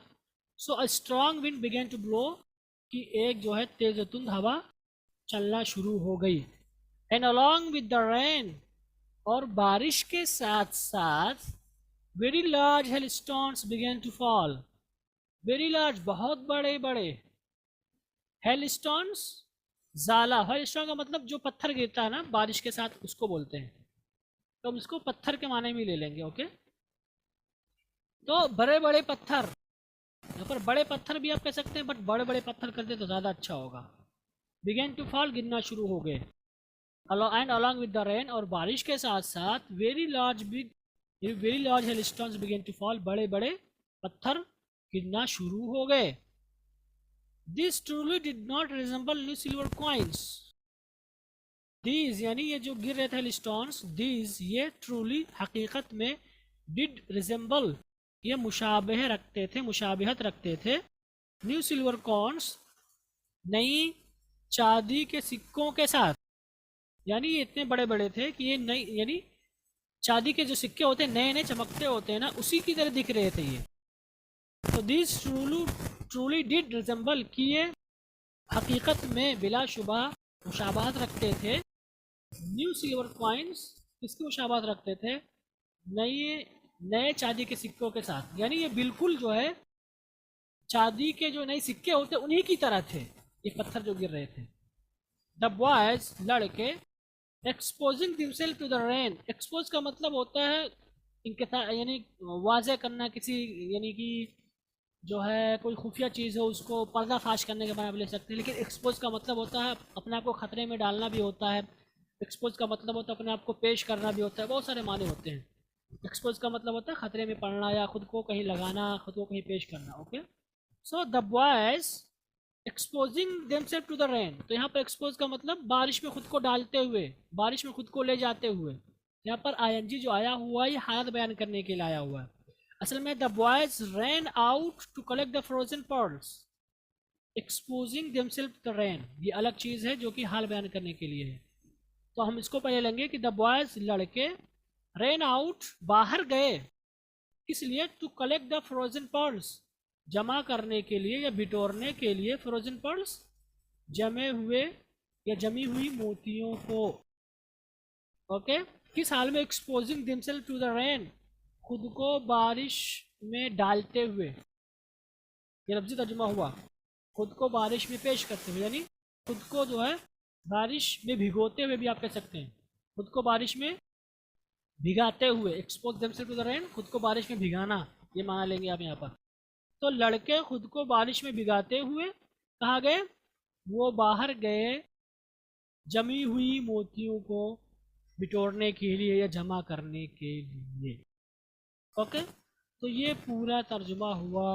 So a strong wind began to blow, कि एक जो है तेजोतुंद हवा चलना शुरू हो गई। And along with the rain, और बारिश के साथ साथ, very large hailstones began to fall, very large, बहुत बड़े बड़े, हेलस्टोन्स, ज़ाला, हेलस्टोन का मतलब जो पत्थर गिरता है ना बारिश के साथ, उसको बोलते हैं, तो हम इसको पत्थर के माने में ले लेंगे। ओके, तो बड़े बड़े पत्थर, यहाँ पर बड़े पत्थर भी आप कह सकते हैं, बट बड़े बड़े पत्थर कर दे तो ज़्यादा अच्छा होगा। बिगेन टू फॉल, गिरना शुरू हो गए। And along with the rain, और बारिश के साथ साथ, very large hailstones began to fall, बड़े बड़े पत्थर गिरना शुरू हो गए। This truly did not resemble new silver coins, these यानी ये जो गिर रहे थे हेलस्टोन्स, दीज ये ट्रूली हकीकत में, डिड रिजेंबल ये मुशाबहत रखते थे, न्यू सिल्वर कॉइन्स, नई चांदी के सिक्कों के साथ। यानी ये इतने बड़े बड़े थे कि ये नई, यानी चांदी के जो सिक्के होते हैं नए नए चमकते होते हैं ना, उसी की तरह दिख रहे थे ये। तो दिस ट्रूली डिड रिजेंबल, कि ये हकीकत में बिलाशुबा मुशाबहत रखते थे, न्यू सिल्वर कॉइन्स, किसकी मुशाबहत रखते थे, नए चांदी के सिक्कों के साथ। यानी ये बिल्कुल जो है चांदी के जो नए सिक्के होते उन्हीं की तरह थे ये पत्थर जो गिर रहे थे। द बॉयज, लड़के, exposing themselves to the rain, expose का मतलब होता है यानी वाज़े करना किसी, यानी कि जो है कोई खुफिया चीज़ हो उसको पर्दाफाश करने के बारे में ले सकते हैं। लेकिन एक्सपोज का मतलब होता है अपने आप को ख़तरे में डालना भी होता है। एक्सपोज का मतलब होता है अपने आप को पेश करना भी होता है, बहुत सारे माने होते हैं। एक्सपोज का मतलब होता है ख़तरे में पड़ना या खुद को कहीं लगाना, खुद को कहीं पेश करना। Okay, so the boys exposing themselves to the rain, तो यहाँ पर एक्सपोज का मतलब बारिश में खुद को डालते हुए, बारिश में खुद को ले जाते हुए। यहाँ पर आईएनजी जो आया हुआ है ये हालत बयान करने के लिए आया हुआ है। असल में the boys ran out to collect the frozen pearls, exposing themselves to the rain ये अलग चीज़ है जो कि हाल बयान करने के लिए है। तो हम इसको पहले लेंगे कि द बॉयज, लड़के, रैन आउट, बाहर गए, किस लिए, to collect the frozen pearls, जमा करने के लिए या बिटोरने के लिए, फ्रोजन पर्ल्स, जमे हुए या जमी हुई मोतियों को। ओके, किस हाल में? Exposing themselves to the rain, खुद को बारिश में डालते हुए। ये लफ्ज़ी तर्जुमा हुआ, खुद को बारिश में पेश करते हुए, यानी खुद को जो है बारिश में भिगोते हुए भी आप कह सकते हैं, खुद को बारिश में भिगाते हुए। Expose themselves to the rain, खुद को बारिश में भिगाना, ये माना लेंगे आप यहाँ पर। तो लड़के खुद को बारिश में भिगाते हुए कहाँ गए? वो बाहर गए जमी हुई मोतियों को बिटोरने के लिए या जमा करने के लिए। ओके, तो ये पूरा तर्जुमा हुआ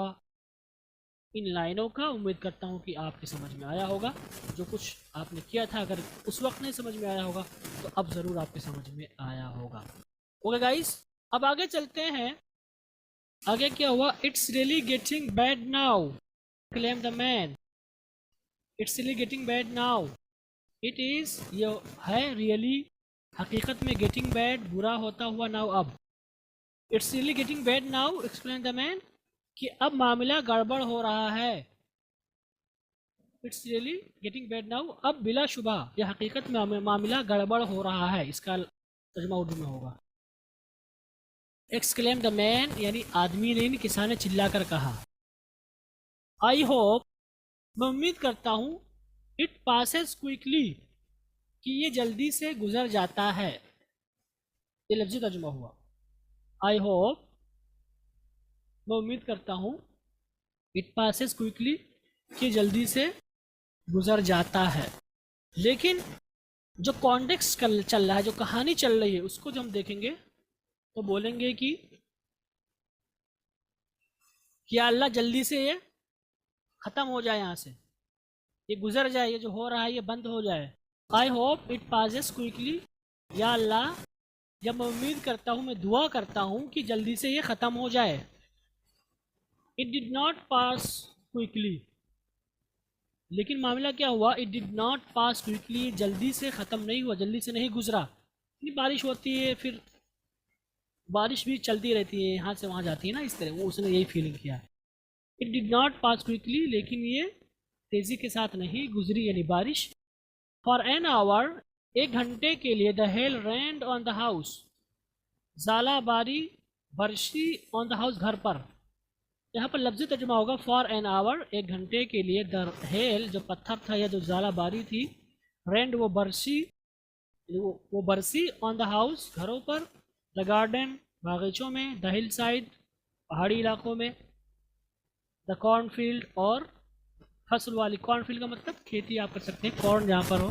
इन लाइनों का। उम्मीद करता हूँ कि आपके समझ में आया होगा। जो कुछ आपने किया था, अगर उस वक्त नहीं समझ में आया होगा तो अब ज़रूर आपके समझ में आया होगा। ओके गाइस, अब आगे चलते हैं। आगे क्या हुआ? It's really getting bad now, claim the man. It's really getting bad now, it is, ये है रियली, हकीकत में, गेटिंग बैड, बुरा होता हुआ, नाउ अब। It's really getting bad now, explain the man, कि अब मामला गड़बड़ हो रहा है। It's really getting bad now, अब बिलाशुबा यह हकीकत में मामला गड़बड़ हो रहा है। इसका तर्जुमा उर्दू में होगा। एक्सक्लेम द मैन, यानी आदमी ने, किसान ने चिल्लाकर कहा। आई होप, मैं उम्मीद करता हूँ, इट पासेस क्विकली, कि ये जल्दी से गुजर जाता है। ये लफ्ज़ी तर्जुमा हुआ। आई होप, मैं उम्मीद करता हूँ, इट पासेस क्विकली, कि जल्दी से गुजर जाता है। लेकिन जो कॉन्टेक्स्ट चल रहा है, जो कहानी चल रही है, उसको जब हम देखेंगे तो बोलेंगे कि या अल्लाह जल्दी से ये ख़त्म हो जाए, यहाँ से ये गुजर जाए, ये जो हो रहा है ये बंद हो जाए। I hope it passes quickly, या अल्लाह, जब मैं उम्मीद करता हूँ, मैं दुआ करता हूँ कि जल्दी से ये ख़त्म हो जाए। It did not pass quickly, लेकिन मामला क्या हुआ? It did not pass quickly, जल्दी से ख़त्म नहीं हुआ, जल्दी से नहीं गुजरा। इतनी बारिश होती है, फिर बारिश भी चलती रहती है, यहाँ से वहाँ जाती है ना, इस तरह वो उसने यही फीलिंग किया। It did not pass quickly, लेकिन ये तेज़ी के साथ नहीं गुजरी, यानी बारिश। फॉर एन आवर, एक घंटे के लिए, the hail rained on the house, ज़ाला बारी बरसी ऑन द हाउस, घर पर। यहाँ पर लफ्ज़ी तर्जुमा होगा फॉर एन आवर, एक घंटे के लिए, द हेल, जो पत्थर था या जो ज़ाला बारी थी, रेंड, वो बरसी, वो बरसी, ऑन द हाउस, घरों पर, द गार्डन, बागीचों में, द हिल साइड, पहाड़ी इलाकों में, द कॉर्न फील्ड, और फसल वाली। कॉर्न फील्ड का मतलब खेती आप कर सकते हैं, कॉर्न जहाँ पर हो,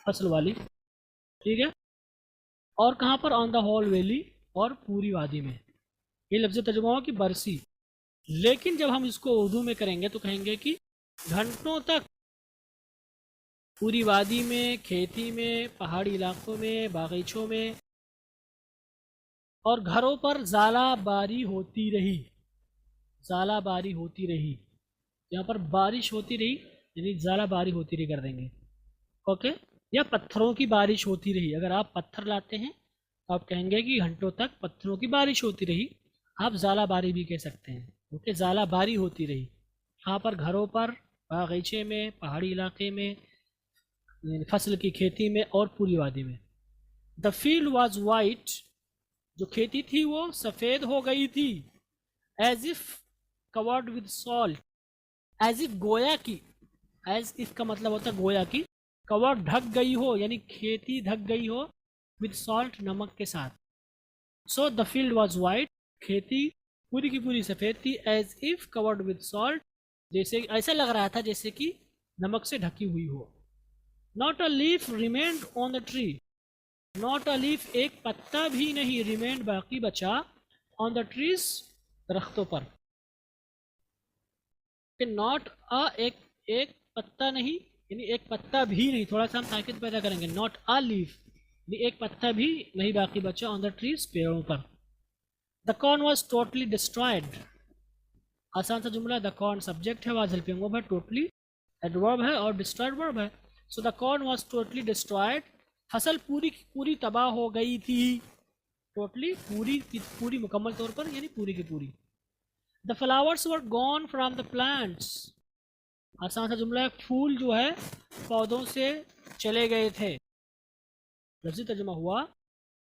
फसल वाली, ठीक है। और कहाँ पर? ऑन द होल वैली, और पूरी वादी में। ये लफ्ज़ तर्जुमा हो कि बरसी। लेकिन जब हम इसको उर्दू में करेंगे तो कहेंगे कि घंटों तक पूरी वादी में, खेती में, पहाड़ी इलाकों में, बागीचों में और घरों पर ज़ाला बारी होती रही। ज़ाला बारी होती रही, यहाँ पर बारिश होती रही, यानी ज़ाला बारी होती रही कर देंगे, ओके। या पत्थरों की बारिश होती रही। अगर आप पत्थर लाते हैं तो आप कहेंगे कि घंटों तक पत्थरों की बारिश होती रही। आप ज़ाला बारी भी कह सकते हैं, ओके। ज़ाला बारी होती रही, यहाँ पर घरों पर, बागीचे में, पहाड़ी इलाके में, फसल की खेती में और पूरी वादी में। द फील्ड वॉज वाइट, जो खेती थी वो सफ़ेद हो गई थी। As if covered with salt, as if, गोया की, एज इफ़ का मतलब होता है गोया की, कवर्ड, ढक गई हो, यानी खेती ढक गई हो, विद सॉल्ट, नमक के साथ। So the field was white, खेती पूरी की पूरी सफ़ेद थी। As if covered with salt, जैसे ऐसा लग रहा था जैसे कि नमक से ढकी हुई हो। Not a leaf remained on the tree, not a leaf, एक पत्ता भी नहीं, रिमेंड, बाकी बचा, ऑन द ट्रीज, दरख्तों पर। नॉट अ, एक पत्ता नहीं, यानी एक पत्ता भी नहीं, थोड़ा सा हम ताकीद पैदा करेंगे। नॉट अ लीफ, एक पत्ता भी नहीं बाकी बचा, ऑन द ट्रीज, पेड़ों पर। The corn was totally destroyed, आसान सा जुमला। द कॉर्न सब्जेक्ट है, वाज हेल्पिंग वर्ब है, टोटली एडवर्ब है और डिस्ट्रॉयड वर्ब है। So the corn was totally destroyed, फसल पूरी पूरी तबाह हो गई थी। टोटली, पूरी की पूरी, मुकम्मल तौर पर, यानी पूरी की पूरी। The flowers were gone from the plants, आसान सा जुमला है, फूल जो है पौधों से चले गए थे। लफ्ज़ी तर्जुमा हुआ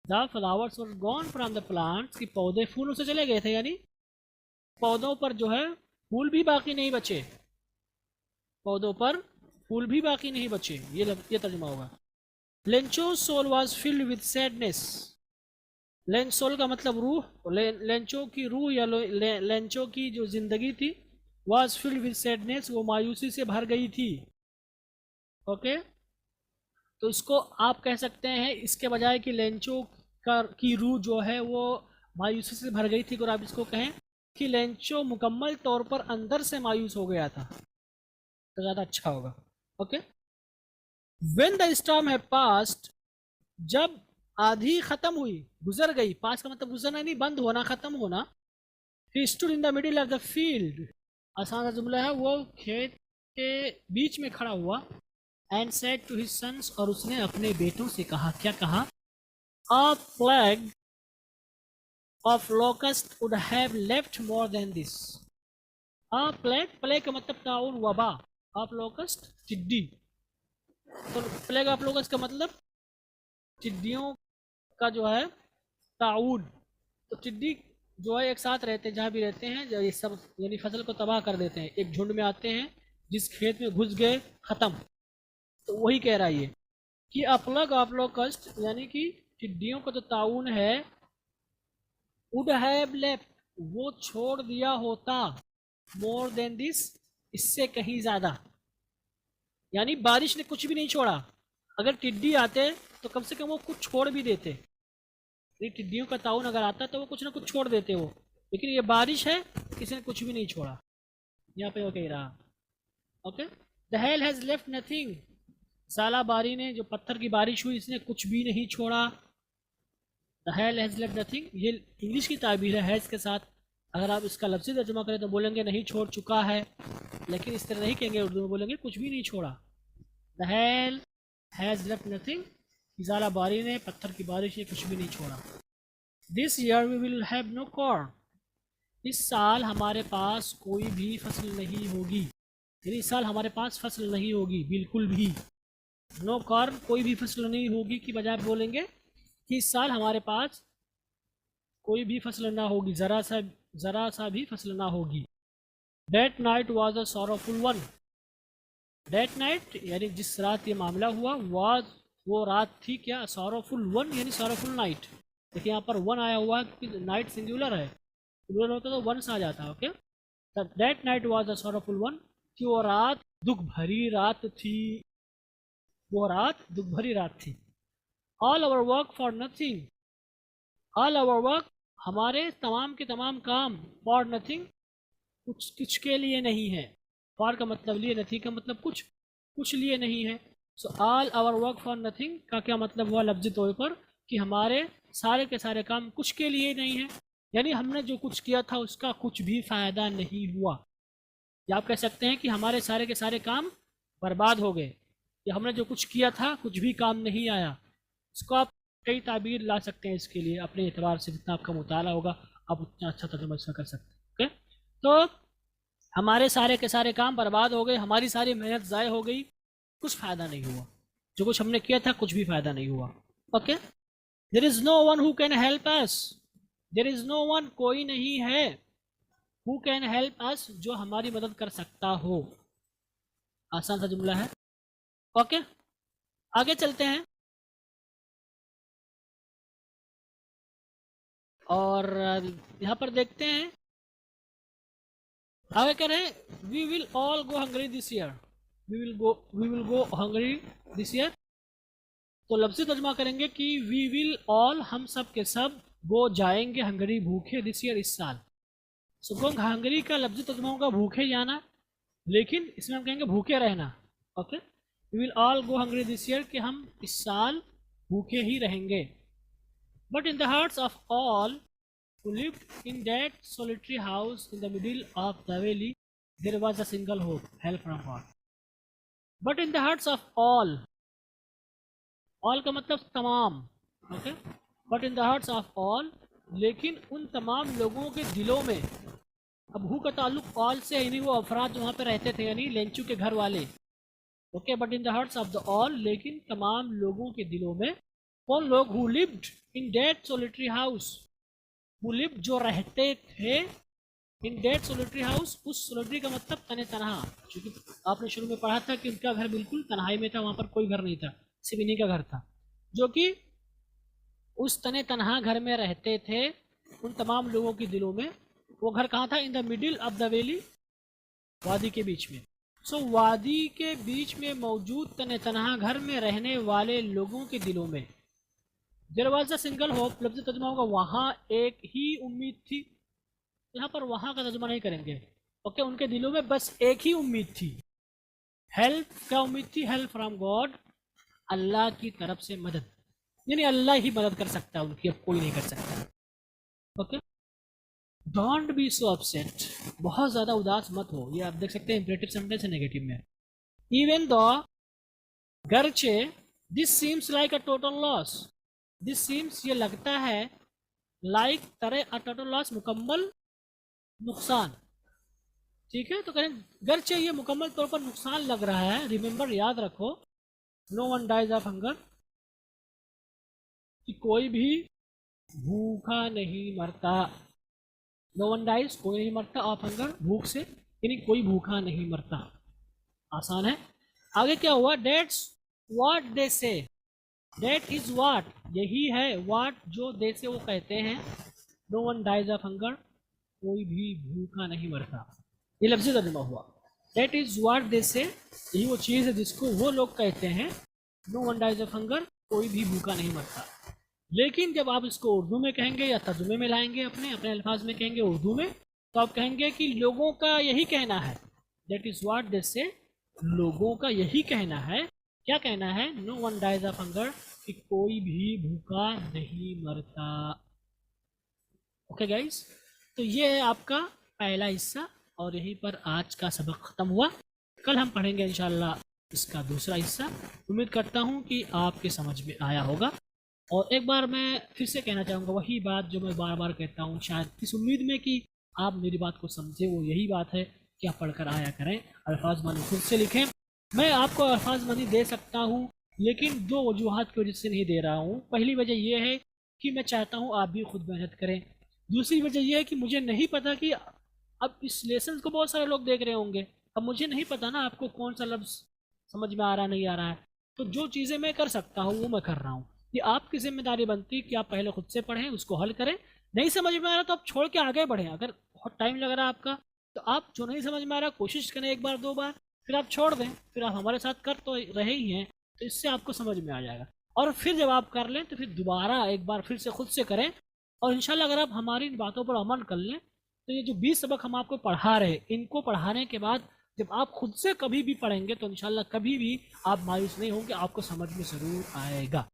the flowers were gone from the plants, कि पौधे फूलों से चले गए थे, यानी पौधों पर जो है फूल भी बाकी नहीं बचे, पौधों पर फूल भी बाकी नहीं बचे, ये तर्जुमा होगा। Lencho's soul was filled with sadness, Lencho soul का मतलब रूह, लेंचो की रूह या लेंचो की जो जिंदगी थी, वॉज फिल्ड विद सैडनेस, वो मायूसी से भर गई थी। ओके, तो इसको आप कह सकते हैं इसके बजाय कि लेंचो की रूह जो है वो मायूसी से भर गई थी, और आप इसको कहें कि लेंचो मुकम्मल तौर पर अंदर से मायूस हो गया था, तो ज़्यादा अच्छा होगा। ओके, व्हेन द स्टॉर्म है पास्ट, जब आधी खत्म हुई, गुजर गई, पास का मतलब गुजरना नहीं, बंद होना, खत्म होना। He stood in the middle of the field, आसान सा जुमला है, वो खेत के बीच में खड़ा हुआ। And said to his sons, और उसने अपने बेटों से कहा, क्या कहा? A plague of locust would have left more than this. A plague, plague का मतलब ताउन, वबा, ऑफ लोकस्ट टिड्डी, तो प्लेग ऑफ लोकस्ट का मतलब टिड्डियों का जो है ताउन, तो टिड्डी जो है एक साथ रहते हैं, जहाँ भी रहते हैं, ये सब यानी फसल को तबाह कर देते हैं, एक झुंड में आते हैं, जिस खेत में घुस गए खत्म। तो वही कह रहा है ये कि अपलग ऑफ लोकस्ट, यानी कि टिड्डियों का जो ताउन है, वुड हैव लेफ्ट, वो छोड़ दिया होता, मोर देन दिस, इससे कहीं ज्यादा, यानी बारिश ने कुछ भी नहीं छोड़ा। अगर टिड्डी आते तो कम से कम वो कुछ छोड़ भी देते, टिड्डियों का ताउन अगर आता तो वो कुछ ना कुछ छोड़ देते वो, लेकिन ये बारिश है, किसी ने कुछ भी नहीं छोड़ा, यहाँ पे वो कह रहा। Okay, the hell has left nothing, साला बारी ने, जो पत्थर की बारिश हुई, इसने कुछ भी नहीं छोड़ा। The hello has left nothing, ये इंग्लिश की ताबीर है हैज़ के साथ, अगर आप इसका लफ्ज़ी तर्जुमा करें तो बोलेंगे नहीं छोड़ चुका है, लेकिन इस तरह नहीं कहेंगे, उर्दू में बोलेंगे कुछ भी नहीं छोड़ा। The hail has left nothing, इजाला बारी ने, पत्थर की बारिश ने कुछ भी नहीं छोड़ा। This year we will have no corn, इस साल हमारे पास कोई भी फसल नहीं होगी, यानी इस साल हमारे पास फसल नहीं होगी बिल्कुल भी। नो कॉर्न, कोई भी फसल नहीं होगी की बजाय बोलेंगे कि इस साल हमारे पास कोई भी फसल ना होगी, ज़रा सा भी फसल ना होगी। That night was a sorrowful one, that night यानी जिस रात ये मामला हुआ, was वो रात थी क्या, sorrowful one यानी sorrowful night, देखिए यहाँ पर वन आया हुआ है क्योंकि नाइट सिंगुलर है, सिंगुलर होता तो वन आ जाता है। Okay, that night was a sorrowful one, कि वो रात दुख भरी रात थी, वो रात दुख भरी रात थी। All our work for nothing, all our work, हमारे तमाम के तमाम काम, फॉर नथिंग, कुछ के लिए नहीं है, फॉर का मतलब लिए, नथिंग का मतलब कुछ लिए नहीं है। So all our work for nothing का क्या मतलब हुआ लफ्ज़ी तौर पर, कि हमारे सारे के सारे काम कुछ के लिए नहीं है, यानी हमने जो कुछ किया था उसका कुछ भी फ़ायदा नहीं हुआ, या आप कह सकते हैं कि हमारे सारे के सारे काम बर्बाद हो गए, या हमने जो कुछ किया था कुछ भी काम नहीं आया। इसको आप कई ताबीर ला सकते हैं, इसके लिए अपने एतबार से जितना आपका मुताला होगा आप उतना अच्छा तर्जुमा इसका कर सकते हैं। ओके, तो हमारे सारे के सारे काम बर्बाद हो गए, हमारी सारी मेहनत ज़ाय हो गई, कुछ फ़ायदा नहीं हुआ, जो कुछ हमने किया था कुछ भी फ़ायदा नहीं हुआ। Okay, there is no one who can help us, there is no one, कोई नहीं है, हु कैन हेल्प अस, जो हमारी मदद कर सकता हो। आसान सा जुमला है। ओके, आगे चलते हैं और यहाँ पर देखते हैं आगे कह रहे हैं we will all go hungry this year, we will go hungry this year. तो लफ्ज़ी तर्जुमा करेंगे कि वी विल ऑल, हम सब के सब, गो जाएंगे, हंगरी भूखे, दिस ईयर इस साल। सो गो हंगरी का लफ्ज़ी तर्जुमा होगा भूखे जाना, लेकिन इसमें हम कहेंगे भूखे रहना। Okay, we will all go hungry this year, कि हम इस साल भूखे ही रहेंगे। But in the hearts of all who lived in that solitary house in the middle of the valley, there was a single hope, help from God. But in the hearts of all का मतलब तमाम, okay? But in the hearts of all, लेकिन उन तमाम लोगों के दिलों में, अब हु का ताल्लुक ऑल से, यानी वो अफराद जो वहाँ पे रहते थे, यानी लेंचू के घर वाले। Okay, but in the hearts of the all, लेकिन तमाम लोगों के दिलों में, कौन लोग? Who lived in that solitary house, who lived जो रहते थे, इन दैट सोलिटरी हाउस, उस सोलिटरी का मतलब तने तनहा, क्योंकि आपने शुरू में पढ़ा था कि उनका घर बिल्कुल तन्हाई में था, वहां पर कोई घर नहीं था, सिर्फ इन्हीं का घर था, जो कि उस तने तनहा घर में रहते थे। उन तमाम लोगों के दिलों में वो घर कहाँ था? In the middle of the valley, वादी के बीच में। सो वादी के बीच में मौजूद तने तनहा घर में रहने वाले लोगों के दिलों में there was a single hope, लफ्ज़ तर्जुमा होगा वहाँ एक ही उम्मीद थी। यहाँ पर वहाँ का तर्जुमा नहीं करेंगे, ओके। उनके दिलों में बस एक ही उम्मीद थी। हेल्प, क्या उम्मीद थी? हेल्प फ्रॉम गॉड, अल्लाह की तरफ से मदद, यानी अल्लाह ही मदद कर सकता है उनकी, अब कोई नहीं कर सकता, okay. Don't be so upset, बहुत ज़्यादा उदास मत हो। ये आप देख सकते हैं इंपरेटिव सेंटेंस है नेगेटिव में। इवन दो, गर्चे, this seems like a total loss, this seems ये लगता है, लाइक तरह अ टोटल लॉस मुकम्मल नुकसान, ठीक है। तो कहें गर्चे ये मुकम्मल तौर पर नुकसान लग रहा है। रिमेंबर, याद रखो, no one dies of hunger, कि कोई भी भूखा नहीं मरता। नो वन डाइज, कोई नहीं मरता, ऑफ हंगर, भूख से, यानी कोई भूखा नहीं मरता। आसान है। आगे क्या हुआ? डेट्स व्हाट दे से, डेट इज व्हाट, यही है, व्हाट जो दे से वो कहते हैं। No one dies of hunger, कोई भी भूखा नहीं मरता, ये लफ्ज़ी तर्जुमा हुआ। डेट इज व्हाट दे से, यही वो चीज़ है जिसको वो लोग कहते हैं। No one dies of hunger, कोई भी भूखा नहीं मरता। लेकिन जब आप इसको उर्दू में कहेंगे या तर्जुमे में लाएंगे, अपने अपने अल्फाज में कहेंगे उर्दू में, तो आप कहेंगे कि लोगों का यही कहना है। दैट इज़ व्हाट दे से, लोगों का यही कहना है। क्या कहना है? No one dies of hunger, कि कोई भी भूखा नहीं मरता। ओके गाइस, तो ये है आपका पहला हिस्सा, और यहीं पर आज का सबक ख़त्म हुआ। कल हम पढ़ेंगे इंशाल्लाह इसका दूसरा हिस्सा। उम्मीद करता हूँ कि आपके समझ में आया होगा। और एक बार मैं फिर से कहना चाहूँगा वही बात जो मैं बार बार कहता हूँ, शायद इस उम्मीद में कि आप मेरी बात को समझें, वो यही बात है कि आप पढ़कर आया करें, अल्फाज मानी खुद से लिखें। मैं आपको अल्फाज मानी दे सकता हूँ, लेकिन दो वजूहात की वजह से नहीं दे रहा हूँ। पहली वजह यह है कि मैं चाहता हूँ आप भी खुद मेहनत करें। दूसरी वजह यह है कि मुझे नहीं पता कि अब इस लेसन को बहुत सारे लोग देख रहे होंगे, अब मुझे नहीं पता ना आपको कौन सा लफ्ज़ समझ में आ रहा नहीं आ रहा है। तो जो चीज़ें मैं कर सकता हूँ वो मैं कर रहा हूँ। ये आपकी जिम्मेदारी बनती है कि आप पहले खुद से पढ़ें, उसको हल करें। नहीं समझ में आ रहा तो आप छोड़ के आगे बढ़ें। अगर बहुत टाइम लग रहा है आपका, तो आप जो नहीं समझ में आ रहा कोशिश करें एक बार दो बार, फिर आप छोड़ दें, फिर आप हमारे साथ कर तो रहे ही हैं, तो इससे आपको समझ में आ जाएगा। और फिर जब आप कर लें तो फिर दोबारा एक बार फिर से खुद से करें, और इंशाल्लाह अगर आप हमारी इन बातों पर अमल कर लें तो ये जो 20 सबक हम आपको पढ़ा रहे, इनको पढ़ाने के बाद जब आप खुद से कभी भी पढ़ेंगे तो इंशाल्लाह कभी भी आप मायूस नहीं होंगे, आपको समझ में ज़रूर आएगा।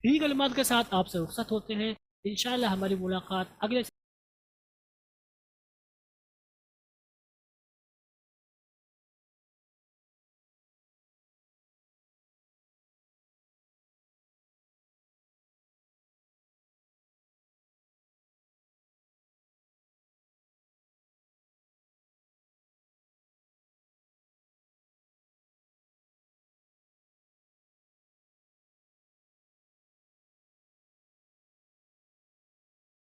यही कलिमात के साथ आपसे रुखसत होते हैं। इंशाल्लाह हमारी मुलाकात अगले